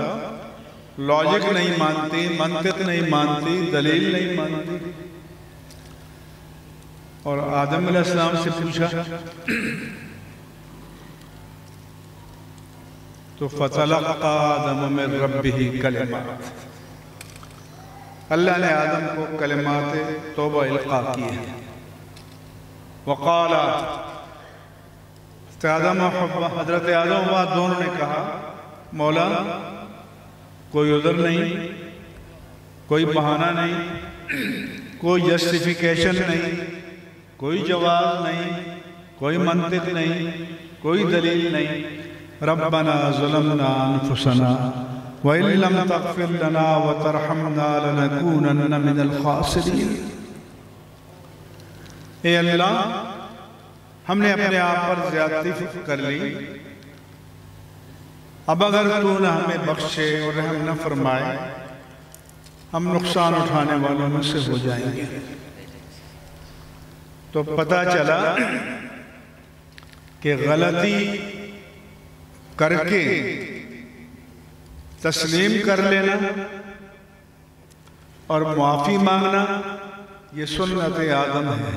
लॉजिक नहीं मानती, मंतिक नहीं मानती, दलील नहीं मानती। और आदम अलैहिस्सलाम से पूछा तो फतलक़ा आदम मिन रब्बिही कलिमात, अल्लाह ने आदम को कलिमात तौबा इल्क़ा किए। वक़ाला, हज़रत आदम व दोनों ने कहा, मौला कोई उज़र नहीं, कोई बहाना नहीं, कोई जस्टिफिकेशन नहीं, कोई जवाब नहीं, कोई मंतिक नहीं, कोई दलील नहीं। रब्बना ज़लमना अनफुसना व इन लम तग़फ़िर लना व तरहमना लनकूनन्न मिनल ख़ासिरीन। ए अल्लाह, हमने अपने आप पर ज़्यादती कर ली, अब अगर तू न हमें बख्शे और रहम न फरमाए, हम नुकसान उठाने वालों में से हो जाएंगे। तो पता चला कि गलती करके तस्लीम कर लेना और माफी मांगना ये सुन्नत आदम है,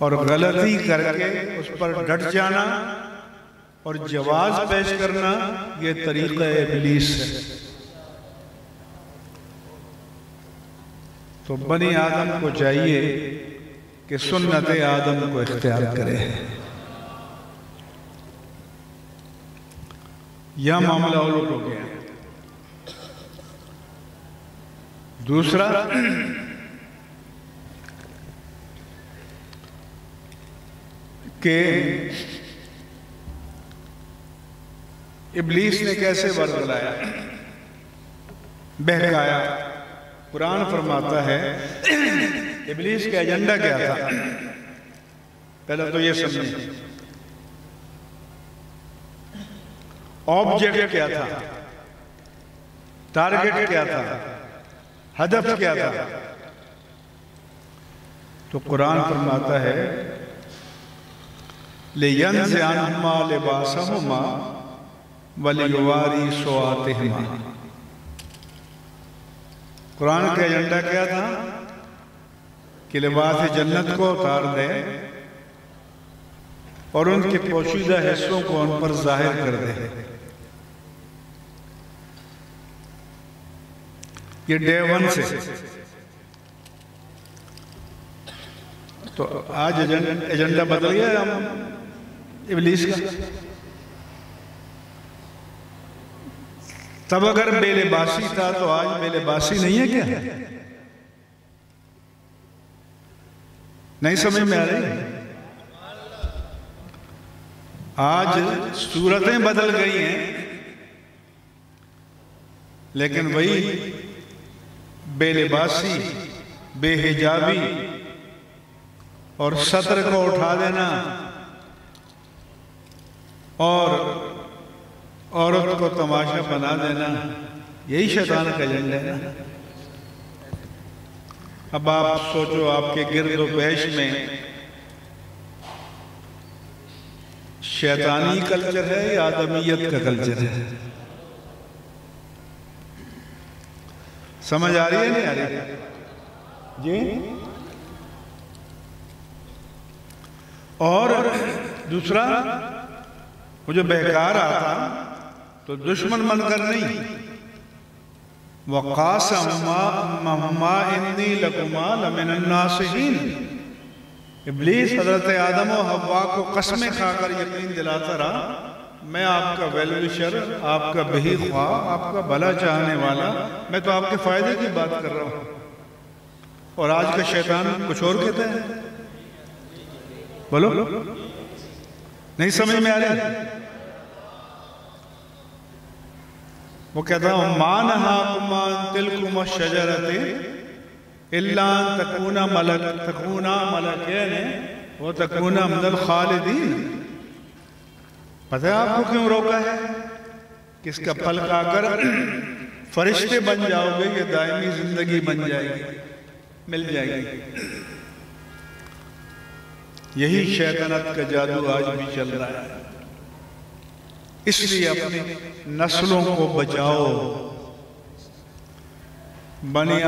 और गलती करके उस पर डट जाना और जवाब पेश करना ये तरीक़ा इब्लीस है। तो बनी आदम को चाहिए कि सुन्नत आदम को इख्तियार करे। यह मामला उलट हो गया। दूसरा, कि इब्लीस ने कैसे बरगलाया, बहकाया। कुरान फरमाता है इब्लीस का एजेंडा क्या था। पहले तो ये समझिए, ऑब्जेक्ट क्या था, टारगेट क्या था, हदफ क्या था। तो कुरान फरमाता है लियंज़िअन्हुमा लिबासहुमा वलियुवारी सौआतिहिमा। कुरान का एजेंडा क्या था कि लिबास जन्नत को उतार दे और उनके पोशीदा हिस्सों को उन पर जाहिर कर दे। ये डे 1 से। तो आज एजेंडा बदल गया इब्लीस का। तब अगर बेलिबासी था तो आज बेलिबासी नहीं है क्या? नहीं समझ में आ रही? आज सूरतें बदल गई हैं, लेकिन वही बेलिबासी, बेहिजाबी और सत्र को उठा देना और औरत को तमाशा बना देना, यही शैतान का एजेंडा है ना। अब आप सोचो, आपके गिर्द पेश में शैतानी कल्चर है या आदमियत का कल्चर है? समझ आ रही है नहीं आ रही जी? और दूसरा, वो जो बेकार आता तो दुश्मन बनकर नहीं, वक़ासमा इन्नी लकुमा लमिनन नासिहीन। इब्लीस हज़रत आदम और हव्वा को कसमें खाकर यकीन दिलाता रहा, मैं आपका वेल विशर, आपका बही ख्वाह, आपका भला चाहने वाला, मैं तो आपके फायदे की बात कर रहा हूँ। और आज का शैतान कुछ और कहता है। बोलो, नहीं समझ में आ रही? वो कहता हूँ मान हाकुमा तिलकुमा शजरते इल्ला तकूना मलकैन वो तकूना मिनल खालिदीन। पता है आपको क्यों रोका है? किसका फल खाकर फरिश्ते बन जाओगे, ये दायमी जिंदगी बन जाएगी, मिल जाएगी। यही शैतानत का जादू आज भी चल रहा है। इसलिए अपनी नस्लों को बचाओ। बनी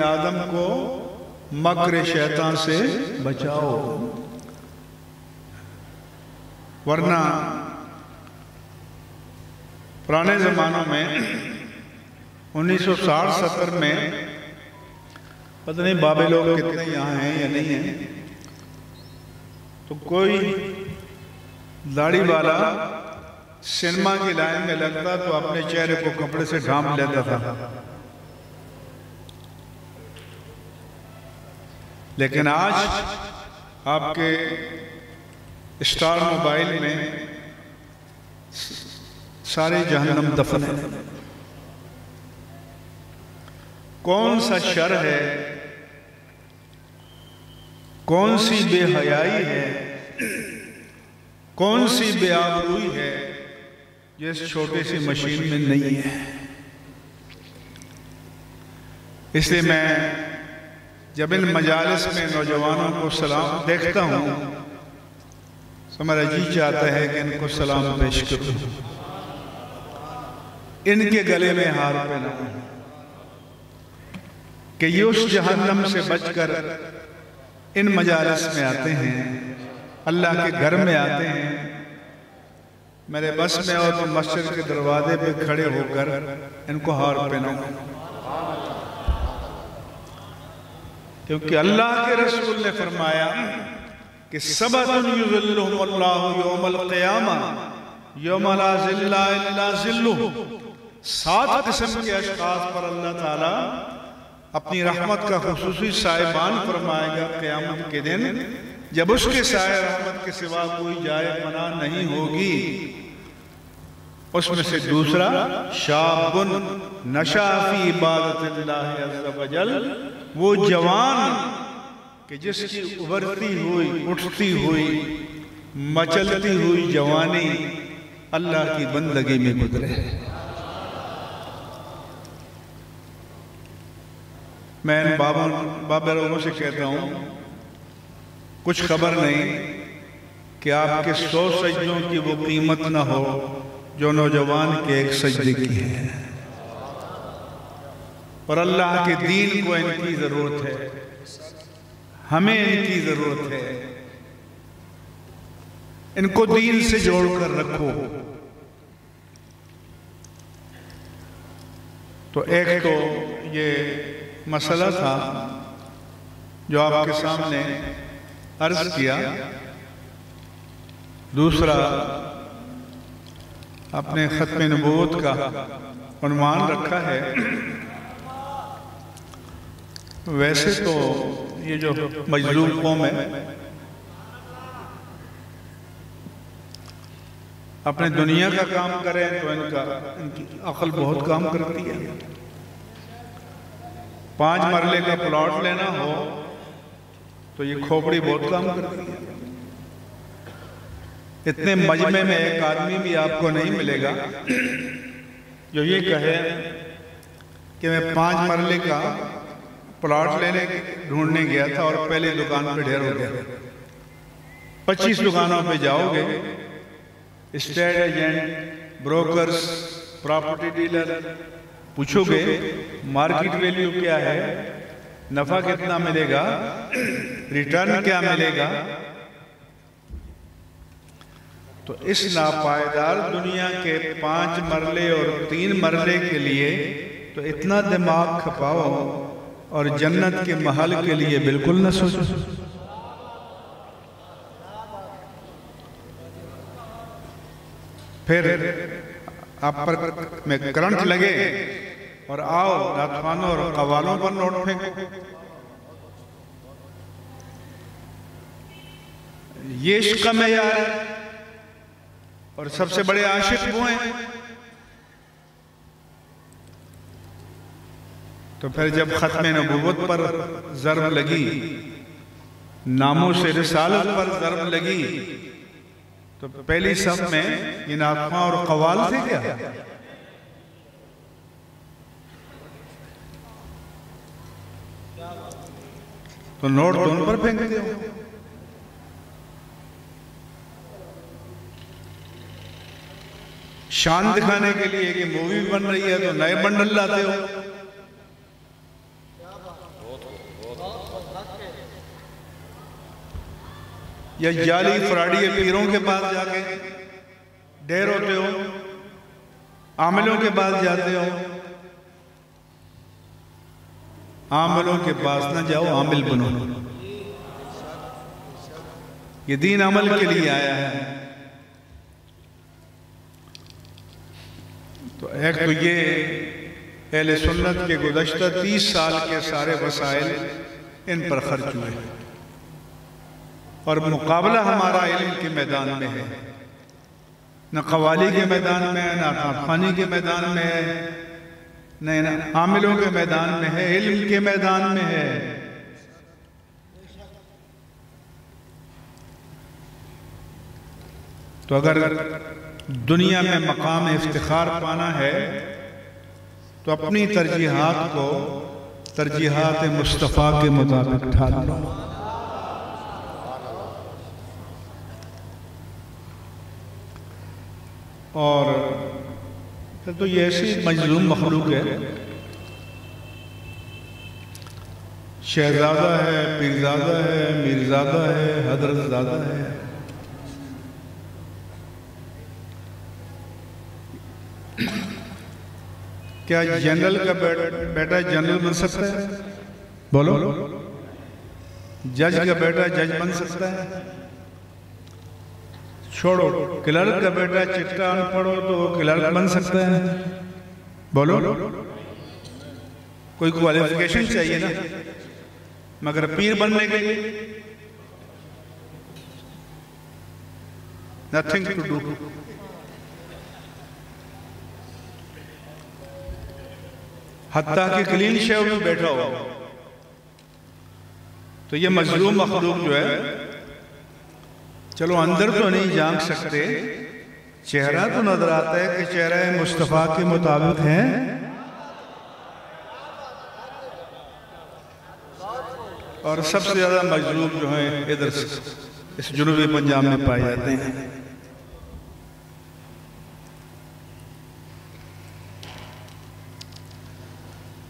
आदम को मक्र शैतान से बचाओ, वरना पुराने जमानों में 1960-70 में, पता नहीं बाबे लोग कितने यहाँ हैं या नहीं हैं, तो कोई दाढ़ी वाला सिनेमा की लाइन में लगता तो अपने चेहरे को कपड़े से ढांप लेता था। लेकिन आज आपके स्टार मोबाइल में सारे जहन्नम दफन है। कौन सा शर है, कौन सी बेहयाई है, कौन सी बेआबरूई है जो इस छोटी सी मशीन में नहीं है। इसलिए मैं जब इन मजालिस में नौजवानों को सलाम देखता हूँ तो मेरा जी चाहता है कि इनको सलाम पेश करूं, इनके गले में हार पहनाऊं कि ये उस जहन्नम से बचकर इन मजालिस में आते हैं, अल्लाह के घर में आते हैं। मेरे बस में और तो मस्जिद के दरवाजे पे खड़े होकर इनको हार पहनाऊं, क्योंकि अल्लाह के रसूल ने फरमाया कि सबअतुन युज़िल्लुहुमुल्लाहु यौमल क़ियामा यौमा ला ज़िल्ला इल्ला ज़िल्लुहु। 7 किस्म के अशख़ास पर अल्लाह ताला अपनी रहमत का खुसूसी साहिबान फरमाएगा क़यामत के दिन, जब उसके साए रहमत के सिवा कोई जाए मना नहीं होगी। उसमें से दूसरा शाबुन नशा फी इबादतिल्लाहि अज़्ज़ा वजल, वो जवान कि जिसकी उभरती हुई, उठती हुई, मचलती हुई जवानी अल्लाह की बंदगी में गुजरे। मैं इन बाबा लोगों से कहता हूँ, कुछ खबर नहीं कि आपके 100 सजदों की वो कीमत ना हो जो नौजवान के एक सजदे की है। और अल्लाह के दीन को इनकी जरूरत है, हमें इनकी जरूरत है। इनको दीन से जोड़कर रखो। तो एक तो ये मसला था जो आपके सामने अर्ज किया। दूसरा, अपने खत्म नबूवत का उन्वान रखा है। वैसे तो ये जो मजलूम कौम है अपने दुनिया का काम करें तो इनकी अक्ल बहुत काम करती है। 5 मरले का प्लॉट लेना हो तो ये खोपड़ी बहुत काम करती है। इतने मजमे में एक आदमी भी आपको नहीं मिलेगा जो ये कहे कि मैं 5 मरले का प्लॉट लेने ढूंढने गया था और पहले दुकान पे ढेर हो गया। 25 दुकानों पे जाओगे, state agent, brokers, property dealer, पूछोगे मार्केट वैल्यू क्या है, नफा कितना मिलेगा, रिटर्न क्या मिलेगा। तो इस नापायदार दुनिया के 5 मरले और 3 मरले के लिए तो इतना दिमाग खपाओ और जन्नत के महल के लिए बिल्कुल न सोचो। फिर आप पर में करंट लगे और आओ नाथवानों और कवालों पर नोट फेंको। ये इश्क में यार, और सबसे बड़े आशिक वो हैं तो फिर जब खत्म नबूवत पर ज़र्ब लगी, नामों से रिसालत पर ज़र्ब लगी, तो पहली सब में इन आत्मा और कवाल थे क्या? तो नोट तो उन पर फेंकते हो। शान दिखाने के लिए कि मूवी बन रही है तो नए बंडल लाते हो। या जाली फराडी पीरों के पास जाके ढेर होते हो, आमिलों के पास जाते हो। आमिलों के पास ना जाओ, आमिल बनो। ये दीन अमल के लिए आया है। तो एक तो ये अहले सुन्नत के गुज़श्ता 30 साल के सारे वसाइल इन पर खर्च हुए और मुकाबला हमारा इल्म के मैदान में है, न कवाली के मैदान में है, न खानी के मैदान में है, न आमिलों के मैदान में है, इल्म के मैदान में है। तो अगर दुनिया में मकाम इफ्तिखार पाना है तो अपनी तरजीहात को तरजीहात मुस्तफ़ा के मुताबिक ढाल लो। और तो ये ऐसी मजलूम मखलूक है, शहजादा है, पीरजादा है, मीरजादा है, हजरतजादा है। क्या जनरल का बेटा जनरल बन सकता है? बोलो। जज का बेटा जज बन सकता है? छोड़ो, क्लर्क का बेटा चिट्टा अनपढ़ हो तो वो क्लर्क बन सकता है? बोलो। कोई क्वालिफिकेशन चाहिए ना, मगर पीर बनने के लिए नथिंग टू डू। हत्ता कि क्लीन शेव में बैठा हो। तो ये मजलूम मखलूक जो है, चलो अंदर तो नहीं जान सकते, चेहरा तो नजर आता है कि चेहरा मुस्तफा के मुताबिक है। और सबसे ज्यादा मजलूम जो है इधर इस जुनूबी पंजाब में पाए जाते हैं।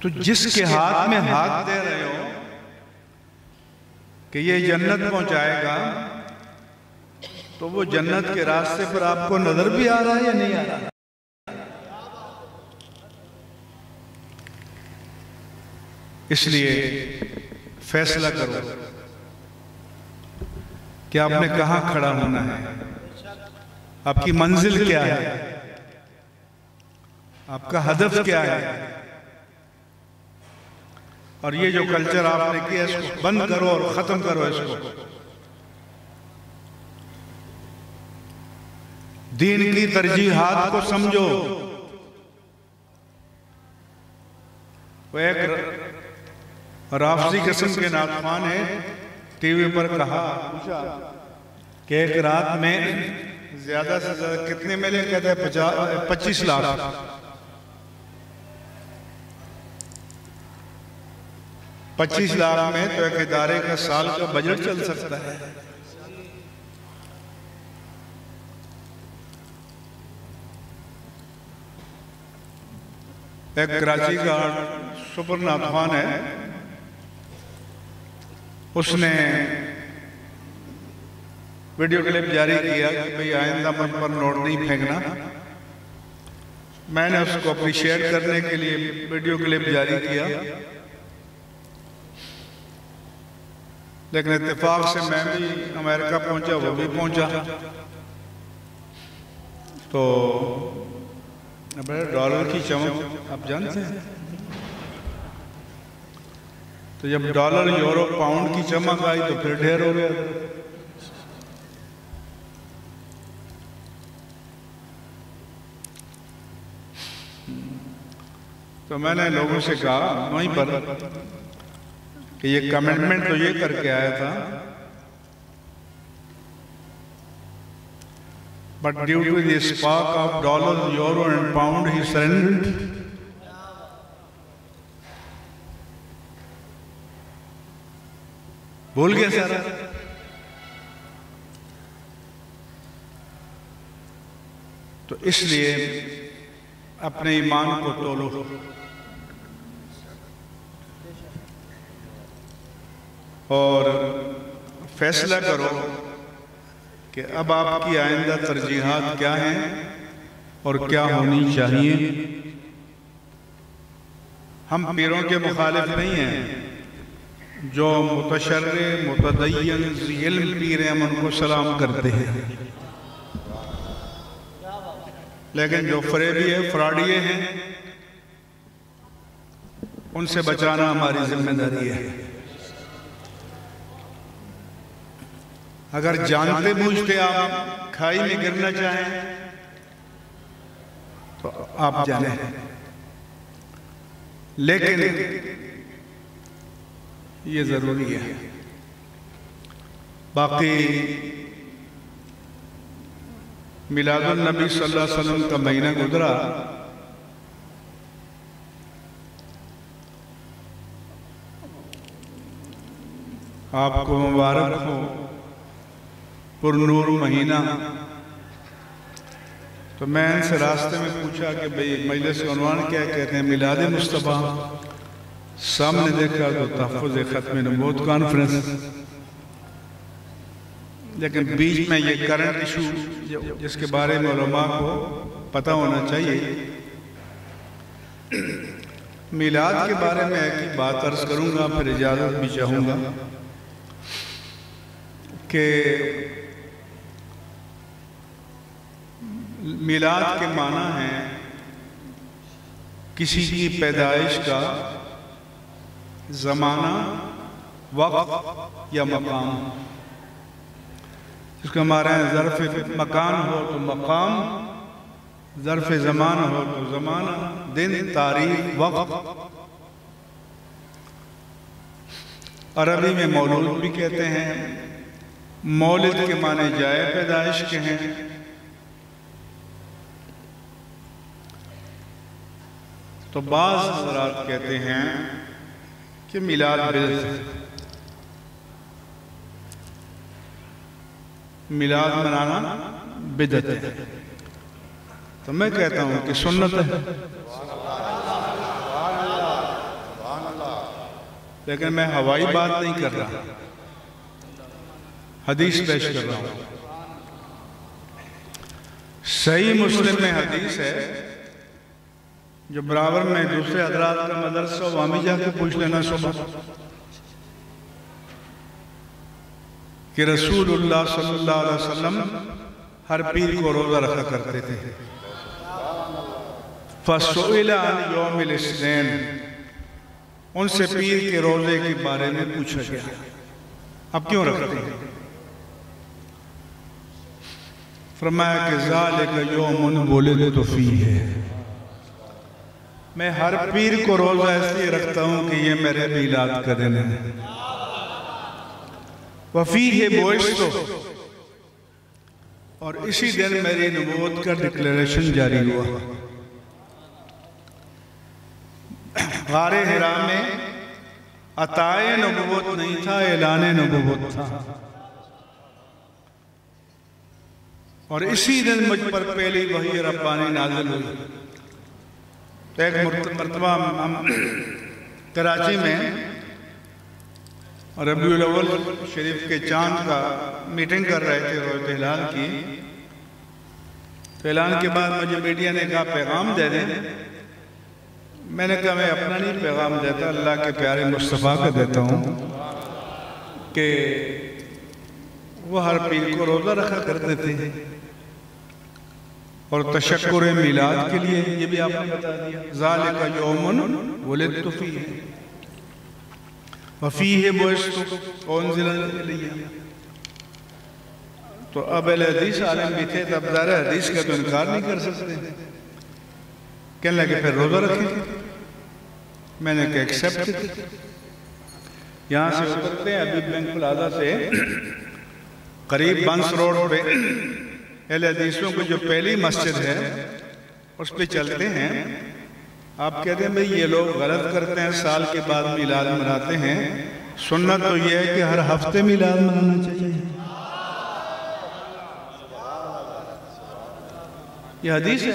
तो जिसके हाथ में हाथ दे रहे हो कि ये जन्नत पहुंचाएगा, तो वो जन्नत के रास्ते पर आपको नजर भी आ रहा है या नहीं आ रहा? इसलिए फैसला करो कि आपने कहां खड़ा होना है, आपकी मंजिल क्या है, आपका हदफ क्या है। और ये जो कल्चर आपने किया इसको बंद करो और खत्म करो इसको। दीन की तरजीहात को समझो। वो एक राफजी किस्म के नातखान है, टीवी पर कहा कि एक रात में ज्यादा से ज्यादा कितने मिले? कहते हैं 25 लाख। 25 लाख में तो एक इदारे का साल का बजट चल सकता है। एक कराची का सुपर नातखान है, उसने वीडियो क्लिप जारी किया कि भाई आइंदा मुझ पर नोट नहीं फेंकना। मैंने उसको अप्रिशिएट करने के लिए वीडियो क्लिप जारी किया, लेकिन इत्तेफाक से मैं भी अमेरिका पहुंचा, वो भी पहुंचा। तो डॉलर की चमक आप जानते हैं। तो जब डॉलर, यूरो, पाउंड की चमक आई तो फिर ढेर हो गया। तो मैंने लोगों से कहा वहीं पर कि ये कमिटमेंट तो ये करके आया था, but due to the spark of dollar, euro and pound he surrendered. भूल गया सारा। तो इसलिए अपने ईमान को तोलो और फैसला करो कि अब आपकी आइंदा तरजीहात क्या हैं और क्या होनी चाहिए। हम पीरों के मुखालिफ नहीं हैं। जो मुतशर्रे मुतदय्यन इल्म पीर हैं हम उनको सलाम करते हैं, लेकिन जो फरेबी है, फ्रॉडिये हैं, उनसे बचाना हमारी जिम्मेदारी है। अगर जानते बूझते आप खाई में गिरना चाहें तो आप जाने, लेकिन ये जरूरी है। बाकी मिलादुन नबी सल्लल्लाहु अलैहि वसल्लम का महीना गुजरा, आपको मुबारक हो, पुरनूर महीना। तो मैं इनसे रास्ते में पूछा कि भाई मजलिस का उन्वान क्या कहते हैं? मिलाद मुस्तफ़ा। सामने देखा तो तहफ़्फ़ुज़ ख़त्म नबूवत कॉन्फ्रेंस, लेकिन बीच में ये करंट इशू जिसके बारे में उलमा को पता होना चाहिए। मिलाद के बारे में एक बात अर्ज करूंगा, फिर इजाज़त भी चाहूँगा कि मिलाद के माना है किसी की पैदाइश का ज़माना, वक्त या मकाम। इसका हमारे यहाँ ज़र्फ़ मकान हो तो मकाम, ज़र्फ़ ज़मान हो तो ज़माना, दिन, तारीख, वक्त। अरबी में मौलूद भी कहते हैं। मौलिद के माने जाए पैदाइश के हैं। तो बाज़ हज़रात कहते हैं कि मिलाद बिदअत, मिलाद मनाना बिदअत है। तो मैं कहता हूं कि सुन्नत है। लेकिन मैं हवाई बात नहीं कर रहा, हदीस पेश कर रहा हूं। सही मुस्लिम में हदीस है, जो बराबर में दूसरे हजरात का मदरसा, वहां भी जाके पूछ लेना सुबह कि रसूलुल्लाह सल्लल्लाहु अलैहि वसल्लम हर पीर को रोजा रखा करते थे। फसुइला अन यौमिल इस्नैन, उनसे पीर के रोजे के बारे में पूछा गया, अब क्यों रखते हैं? फरमाया कि ज़ालिका यौमुन वुलिदतु फीहि, मैं हर पीर को रोजा इसलिए रखता हूं कि ये मेरे मिलाद का दिन है। वफ़ीहि बुइस्तु, और इसी दिन मेरी नबूवत का डिक्लेरेशन जारी हुआ। गारे हिरा में अताए नबूवत नहीं था, ऐलाने नबूवत था। और इसी दिन मुझ पर पहली वही रब्बानी नाज़िल हुई। एक मरतबा हम कराची में रबीउल अव्वल शरीफ के चांद का मीटिंग कर रहे थे, रोज़ ऐलान की। तो ऐलान के बाद मुझे मीडिया ने कहा पैगाम दे दें। मैंने कहा मैं अपना नहीं पैगाम देता, अल्लाह के प्यारे मुस्तफ़ा का देता हूँ कि वो हर पीर को रोज़ा रखा करते थे और तशक्कुर मिलाद के लिए ये भी आपने बता दिया। ज़ालिका यौमुन वुलिदतु फीहि व फीहि बुइस्तु उनज़िला इलैया। तो अब हदीस आलिम भी थे, तब ज़ाहिर हदीस का तो इनकार नहीं कर सकते। कहने लगे फिर रोज़ा रखें। मैंने कहा एक्सेप्ट। यहाँ से उतरते हैं अभी बैंक प्लाजा से करीब बंस रोड पे अहले हदीसों की जो पहली मस्जिद है उस पे चलते हैं। आप कहते हैं भाई ये लोग गलत करते हैं, साल के बाद मिलाद मनाते हैं। सुन्नत तो ये है कि हर हफ्ते मिलाद मनाना चाहिए। ये हदीस है।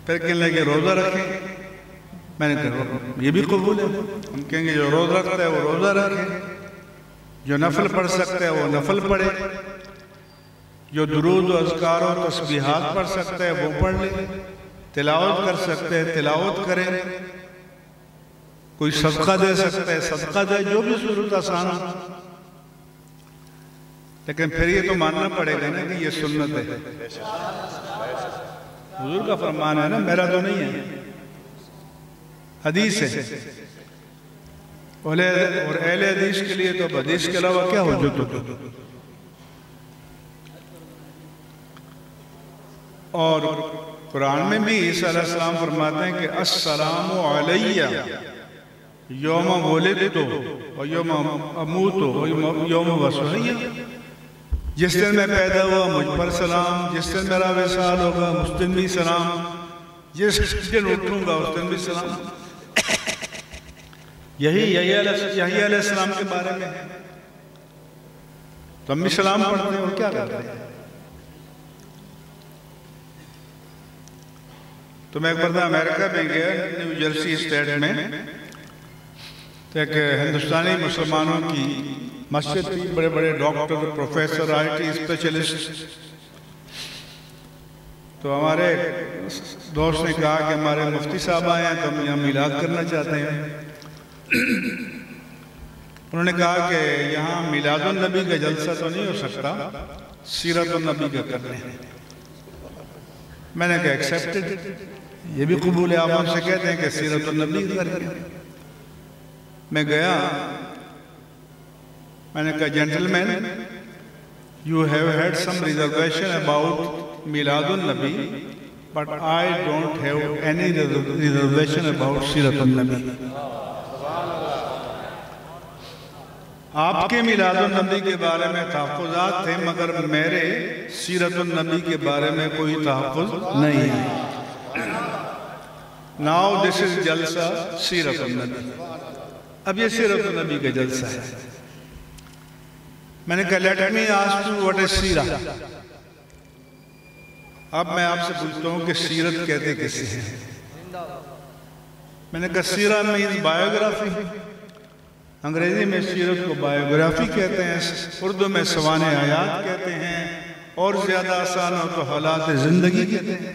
फिर कहने लगे रोजा रखें। मैंने कहा ये भी कबूल है। हम कहेंगे जो रोजा रखता है वो रोजा रखे, जो नफल पढ़ सकता है वो नफल पढ़े, जो दुरूद और अज़कार और तस्बीहात पढ़ सकता है वो पढ़ ले, तिलावत कर सकते हैं तिलावत करे, कोई सदका दे सकता है सदका दे, जो भी सूरत आसान हो। लेकिन फिर ये तो मानना पड़ेगा ना कि ये सुन्नत है, हुजूर का फरमान है ना, मेरा तो नहीं है, हदीस है। और अहले हदीस के लिए तो हदीस के अलावा क्या हो जो तो। और कुरान में भी ईसा अलैहिस्सलाम फरमाते हैं कि अस्सलामु अलैया यौम वुलिदतु व यौम अमूतु व यौम वसुहिया। जिस दिन मैं पैदा हुआ मुझ पर सलाम, जिस दिन मेरा विसाल होगा उस दिन भी सलाम, जिस दिन उठूंगा उस दिन भी सलाम। यही अलैहिस्सलाम के बारे में है। तो हम भी सलाम पढ़ते हैं और क्या करते हैं। तो मैं एक बार अमेरिका में गया, न्यू जर्सी स्टेट में, तो एक हिंदुस्तानी मुसलमानों की मस्जिद थी, बड़े बड़े डॉक्टर प्रोफेसर IT स्पेशलिस्ट। तो हमारे दोस्त ने कहा कि हमारे मुफ्ती साहब आए हैं तो हम यहाँ मिलाद करना चाहते हैं। उन्होंने कहा कि यहाँ मिलादुन नबी का जलसा तो नहीं हो सकता, सीरतुन नबी का करने हैं। मैंने कहा एक्सेप्टेड, ये भी कबूल है। आप हमसे कहते हैं कि सीरतुन नबी करें। मैं गया, मैंने कहा gentleman you have had some reservation about Miladun Nabi but I don't have any reservation about Seeratun Nabi. आपके मिलादुन नबी के बारे में तहफ़्फ़ुज़ात थे मगर मेरे सीरतुन नबी के बारे में कोई तहफ़्फ़ुज़ नहीं है। नाउ दिस इज जलसा सीरतुन नबी। अब ये सीरतुन नबी का जलसा है। मैंने कहा let me ask you what is सीरा। अब मैं आपसे पूछता हूँ कि सीरत कहते किसे हैं। मैंने कहा सीरा मीन्स बायोग्राफी। अंग्रेजी में सीरत को बायोग्राफी कहते हैं, उर्दू में सवाने आयात कहते हैं, और ज्यादा आसान हो तो हालात जिंदगी कहते हैं।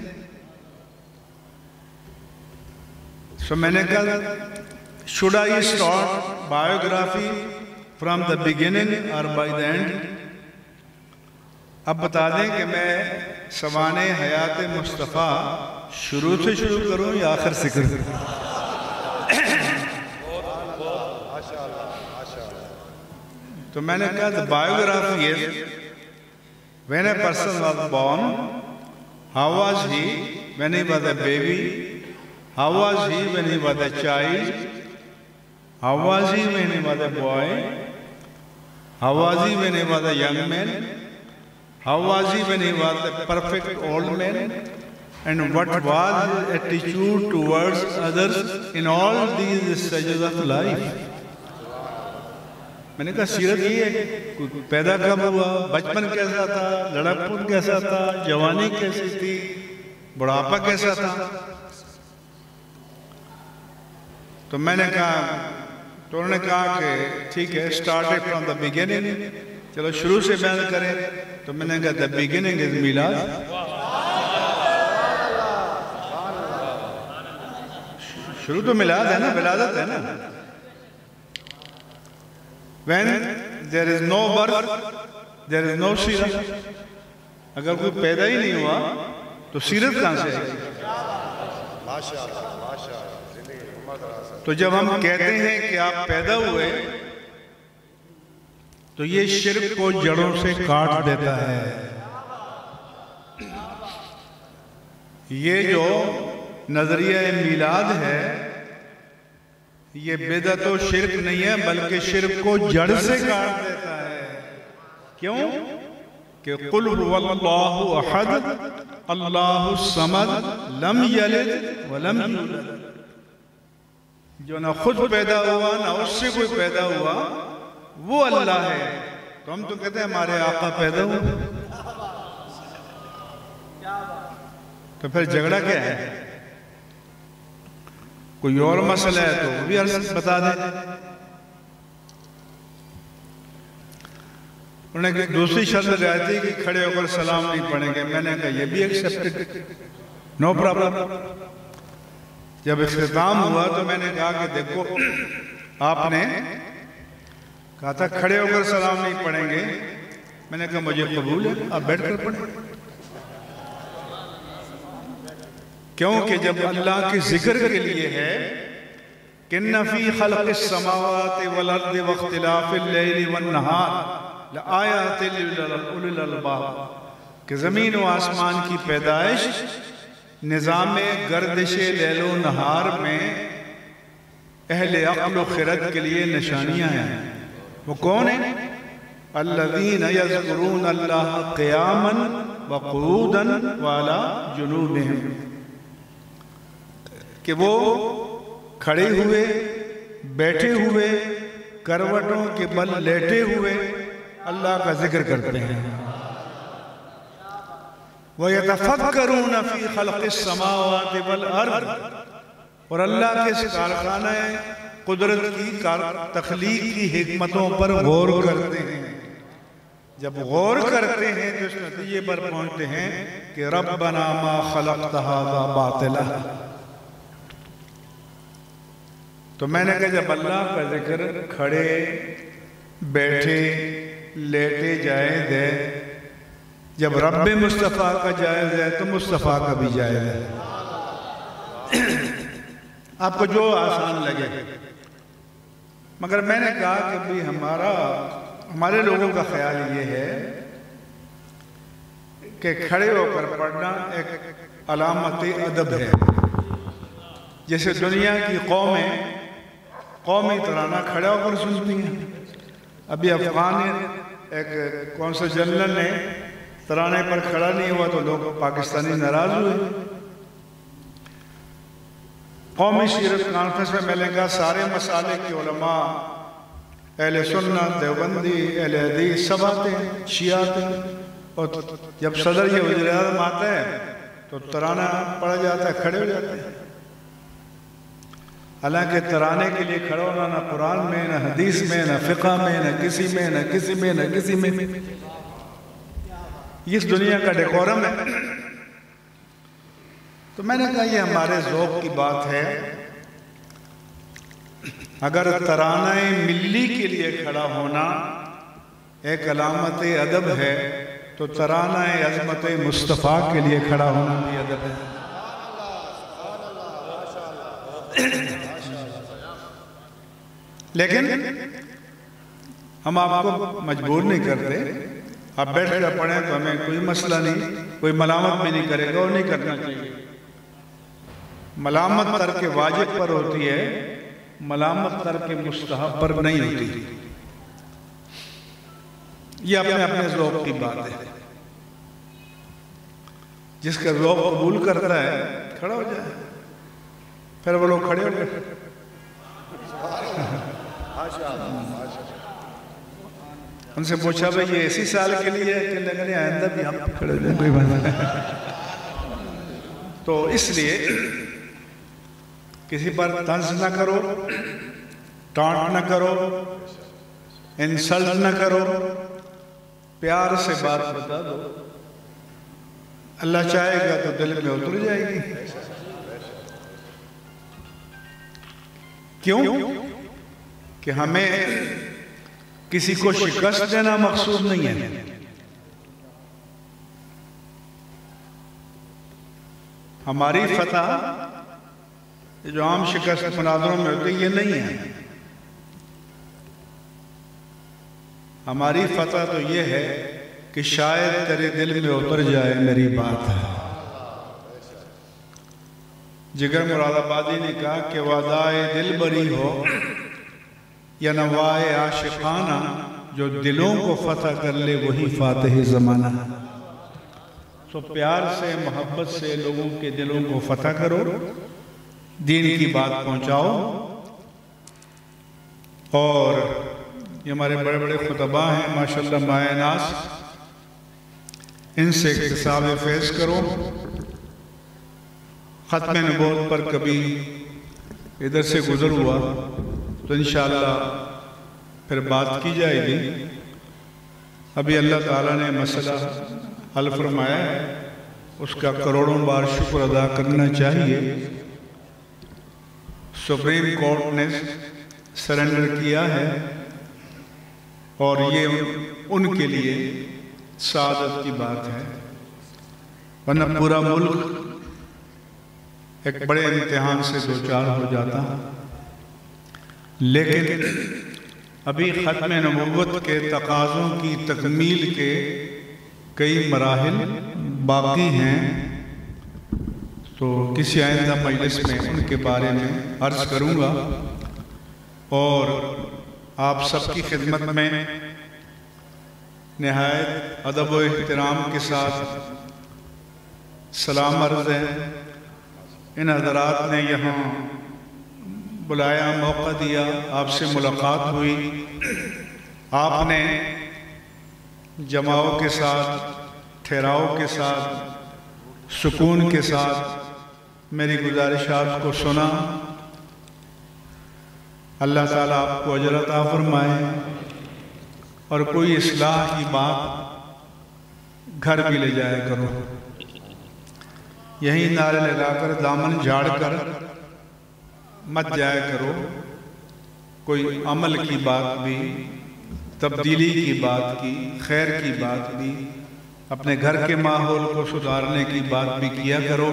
सो मैंने कहा should I start biography from the beginning और बाय द एंड। अब बता दें कि मैं सवाने हयात मुस्तफ़ा शुरू से शुरू करूं या आखिर से करूं। तो मैंने कहा the biography is when a person was born, how was he when he was a baby, how was he when he was a child, how was he when he was a boy, how was he when he was a young man, how was he when he was a perfect old man, and what was his attitude towards others in all these stages of life। मैंने कहा सीरत ये है, पैदा कब हुआ, बचपन कैसा था, लड़कपन कैसा था, जवानी कैसी थी, बुढ़ापा कैसा था। तो मैंने कहा, तो उन्होंने कहा कि ठीक है स्टार्टेड फ्रॉम द बिगिनिंग, चलो शुरू से बयान करें। तो मैंने कहा द बिगिनिंग इज मिलाद। शुरू तो मिलाद है ना, विलादत है ना। When there is no birth, there is no सीरत। अगर कोई पैदा ही नहीं हुआ तो सीरत कहां से आएगी। तो जब हम कहते हैं कि आप पैदा हुए तो ये शिर्क को जड़ों से काट देता है। ये जो नजरिया मीलाद है, ये बिदअत व शिर्क नहीं है, बल्कि शिर्क को जड़ से काट देता है। क्यों कि कुल हुवल्लाहु अहद अल्लाहु समद लम यलिद व लम यूलद, जो ना खुद पैदा हुआ ना उससे कोई पैदा हुआ, वो अल्लाह है। तो हम तो कहते हैं हमारे आका पैदा हुए, तो फिर झगड़ा क्या है? कोई और मसला है तो वो भी अर्ज बता दें। उन्होंने दूसरी शर्त लगाई थी कि खड़े होकर सलाम नहीं पढ़ेंगे। मैंने कहा ये भी एक्सेप्टेड, नो प्रॉब्लम। जब इख्तिताम हुआ तो मैंने कहा कि देखो, आपने कहा था खड़े होकर सलाम नहीं पढ़ेंगे, मैंने कहा मुझे कबूल है, आप बैठ कर पढ़ें। क्योंकि जब अल्लाह के जिक्र के लिए है कि इन्ना फी खल्क़िस समावाति वल अर्दि वख्तिलाफिल लैली वन नहार लआयातिल लिउलिल अलबाब, कि ज़मीन व आसमान की पैदाइश निज़ाम गर्दिश लैलो नहार में अहले अक़्ल व ख़िरत के लिए निशानियाँ हैं। वो कौन है? अल्लज़ीना यज़कुरून अल्लाह क़ियामन व क़ुऊदन व अला जुनूबिहिम, कि वो खड़े हुए, बैठे हुए, करवटों के बल लेटे हुए अल्लाह का जिक्र करते हैं। व यतफ़क्करून फ़ी ख़ल्क़िस समावाति वल अर्द, और अल्लाह के इस कारखाने कुदरत की तख्लीक की हिकमतों पर गौर करते हैं। जब गौर करते हैं तो इस नतीजे पर पहुंचते हैं कि रब्बना मा खलक़्त हाज़ा बातिला। तो मैंने कहा जब अल्लाह का जिक्र खड़े, बैठे, लेटे जायज़ है, जब रब्ब मुस्तफ़ा का जायज़ है तो मुस्तफ़ा का भी जायज़ है। आपको जो आसान लगे। मगर मैंने कहा कि भाई हमारे लोगों का ख्याल ये है कि खड़े होकर पढ़ना एक अलामत अदब है। जैसे दुनिया की कौमें कौमी तराना खड़ा होकर सुनती हैं। अभी अफगान एक कौन सा जनरल ने तराने पर खड़ा नहीं हुआ तो लोग पाकिस्तानी नाराज हुए। कौमी सीरत कॉन्फ्रेंस में मैंने कहा सारे मसाले के उलमा, अहले सुन्नत, देवबंदी, अहले हदीस सब आते हैं, शिया आते हैं, और जब सदर ये वज़ीर-ए-आज़म आता है तो तराना पढ़ा जाता है, खड़े हो जाते हैं। हालांकि तराने के लिए खड़ा होना ना कुरान में, ना हदीस में, ना फ़िक़्ह में, ना किसी में, ना किसी में, ना किसी में, इस दुनिया का डेकोरम है। तो मैंने कहा ये हमारे ज़ौक़ की बात है। अगर तराना मिल्ली के लिए खड़ा होना एक अलामत अदब है तो तराना अज़मत मुस्तफ़ा के लिए खड़ा होना भी अदब है। लेकिन हम आपको मजबूर नहीं करते, आप बैठ कर पढ़ें तो हमें कोई मसला नहीं, कोई मलामत भी नहीं करेगा और नहीं करना चाहिए। मलामत तर्क वाजिब पर होती है, मलामत तर्क मुस्तहब पर नहीं होती। ये अपने अपने ज़ौक़ की बात है। जिसका ज़ौक़ कबूल करता है खड़ा हो जाए। फिर वो लोग खड़े हो गए। उनसे पूछा भाई ये इसी साल के लिए है कि लगने आइंदा भी हम खड़े हो जाए, कोई बात नहीं। तो इसलिए किसी पर तंज न करो, टांट न करो, इंसल्ट न करो, प्यार से बात बता दो। अल्लाह चाहेगा तो दिल में उतर जाएगी। क्यों कि हमें किसी को शिकस्त देना मकसूद नहीं है। हमारी फतह जो आम शिकस्त मुनाज़रों में होती है ये नहीं है। हमारी फतह तो ये है कि शायद तेरे दिल में उतर जाए मेरी बात है। जिगर मुरादाबादी ने कहा कि वादाए दिल बरी हो या नवाए आशिकाना, जो दिलों को फतह कर ले वही फातिह ज़माना। तो प्यार से मोहब्बत से लोगों के दिलों को फतह करो, दीन की बात पहुंचाओ। और ये हमारे बड़े बड़े खुतबा हैं माशाल्लाह मायनास, इनसे इक्तिसाब फैज़ करो। ख़त्म नबूवत पर कभी इधर से गुज़र हुआ तो इंशाअल्लाह फिर बात की जाएगी। अभी अल्लाह ताला ने मसला हल फरमाया है, उसका करोड़ों बार शुक्र अदा करना चाहिए। सुप्रीम कोर्ट ने सरेंडर किया है और ये उनके लिए सादत की बात है, वरना पूरा मुल्क एक बड़े इम्तिहान से दो चार हो जाता। लेकिन अभी ख़त्म नबूवत के तकाज़ों की तकमील के कई मराहिल बाकी हैं, तो किसी आइंदा मजलिस में उनके बारे में अर्ज़ करूँगा। और आप सबकी खिदमत में निहायत अदब व एहतराम के साथ सलाम अर्ज़ है। इन हज़रात ने यहाँ बुलाया, मौका दिया, आपसे मुलाकात हुई, आपने जमाओं के साथ, ठहराव के साथ, सुकून के साथ मेरी गुजारिशात को सुना। अल्लाह ताला आपको अजर अता फरमाए। और कोई इस्लाह की बात घर भी ले जाया करो, यही नारे लगाकर दामन झाड़ कर मत जाया करो। कोई अमल की बात भी, तब्दीली की बात की, खैर की बात भी, अपने घर के माहौल को सुधारने की बात भी किया करो।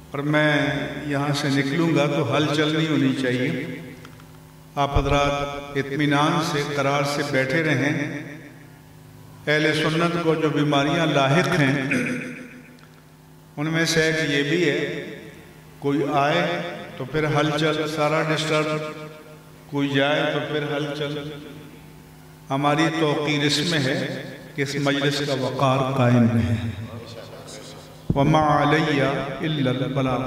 और मैं यहाँ से निकलूँगा तो हलचल नहीं होनी चाहिए। आप हज़रात इत्मीनान से, करार से बैठे रहें। अहले सुन्नत को जो बीमारियाँ लाहिक हैं उनमें से एक ये भी है, कोई आए तो फिर हलचल, सारा डिस्टर्ब, कोई जाए तो फिर हलचल। हमारी तौक़ीर इसमें है कि इस मजलिस का वक़ार कायम रहे। वमा अलैया इल्लल बलाग।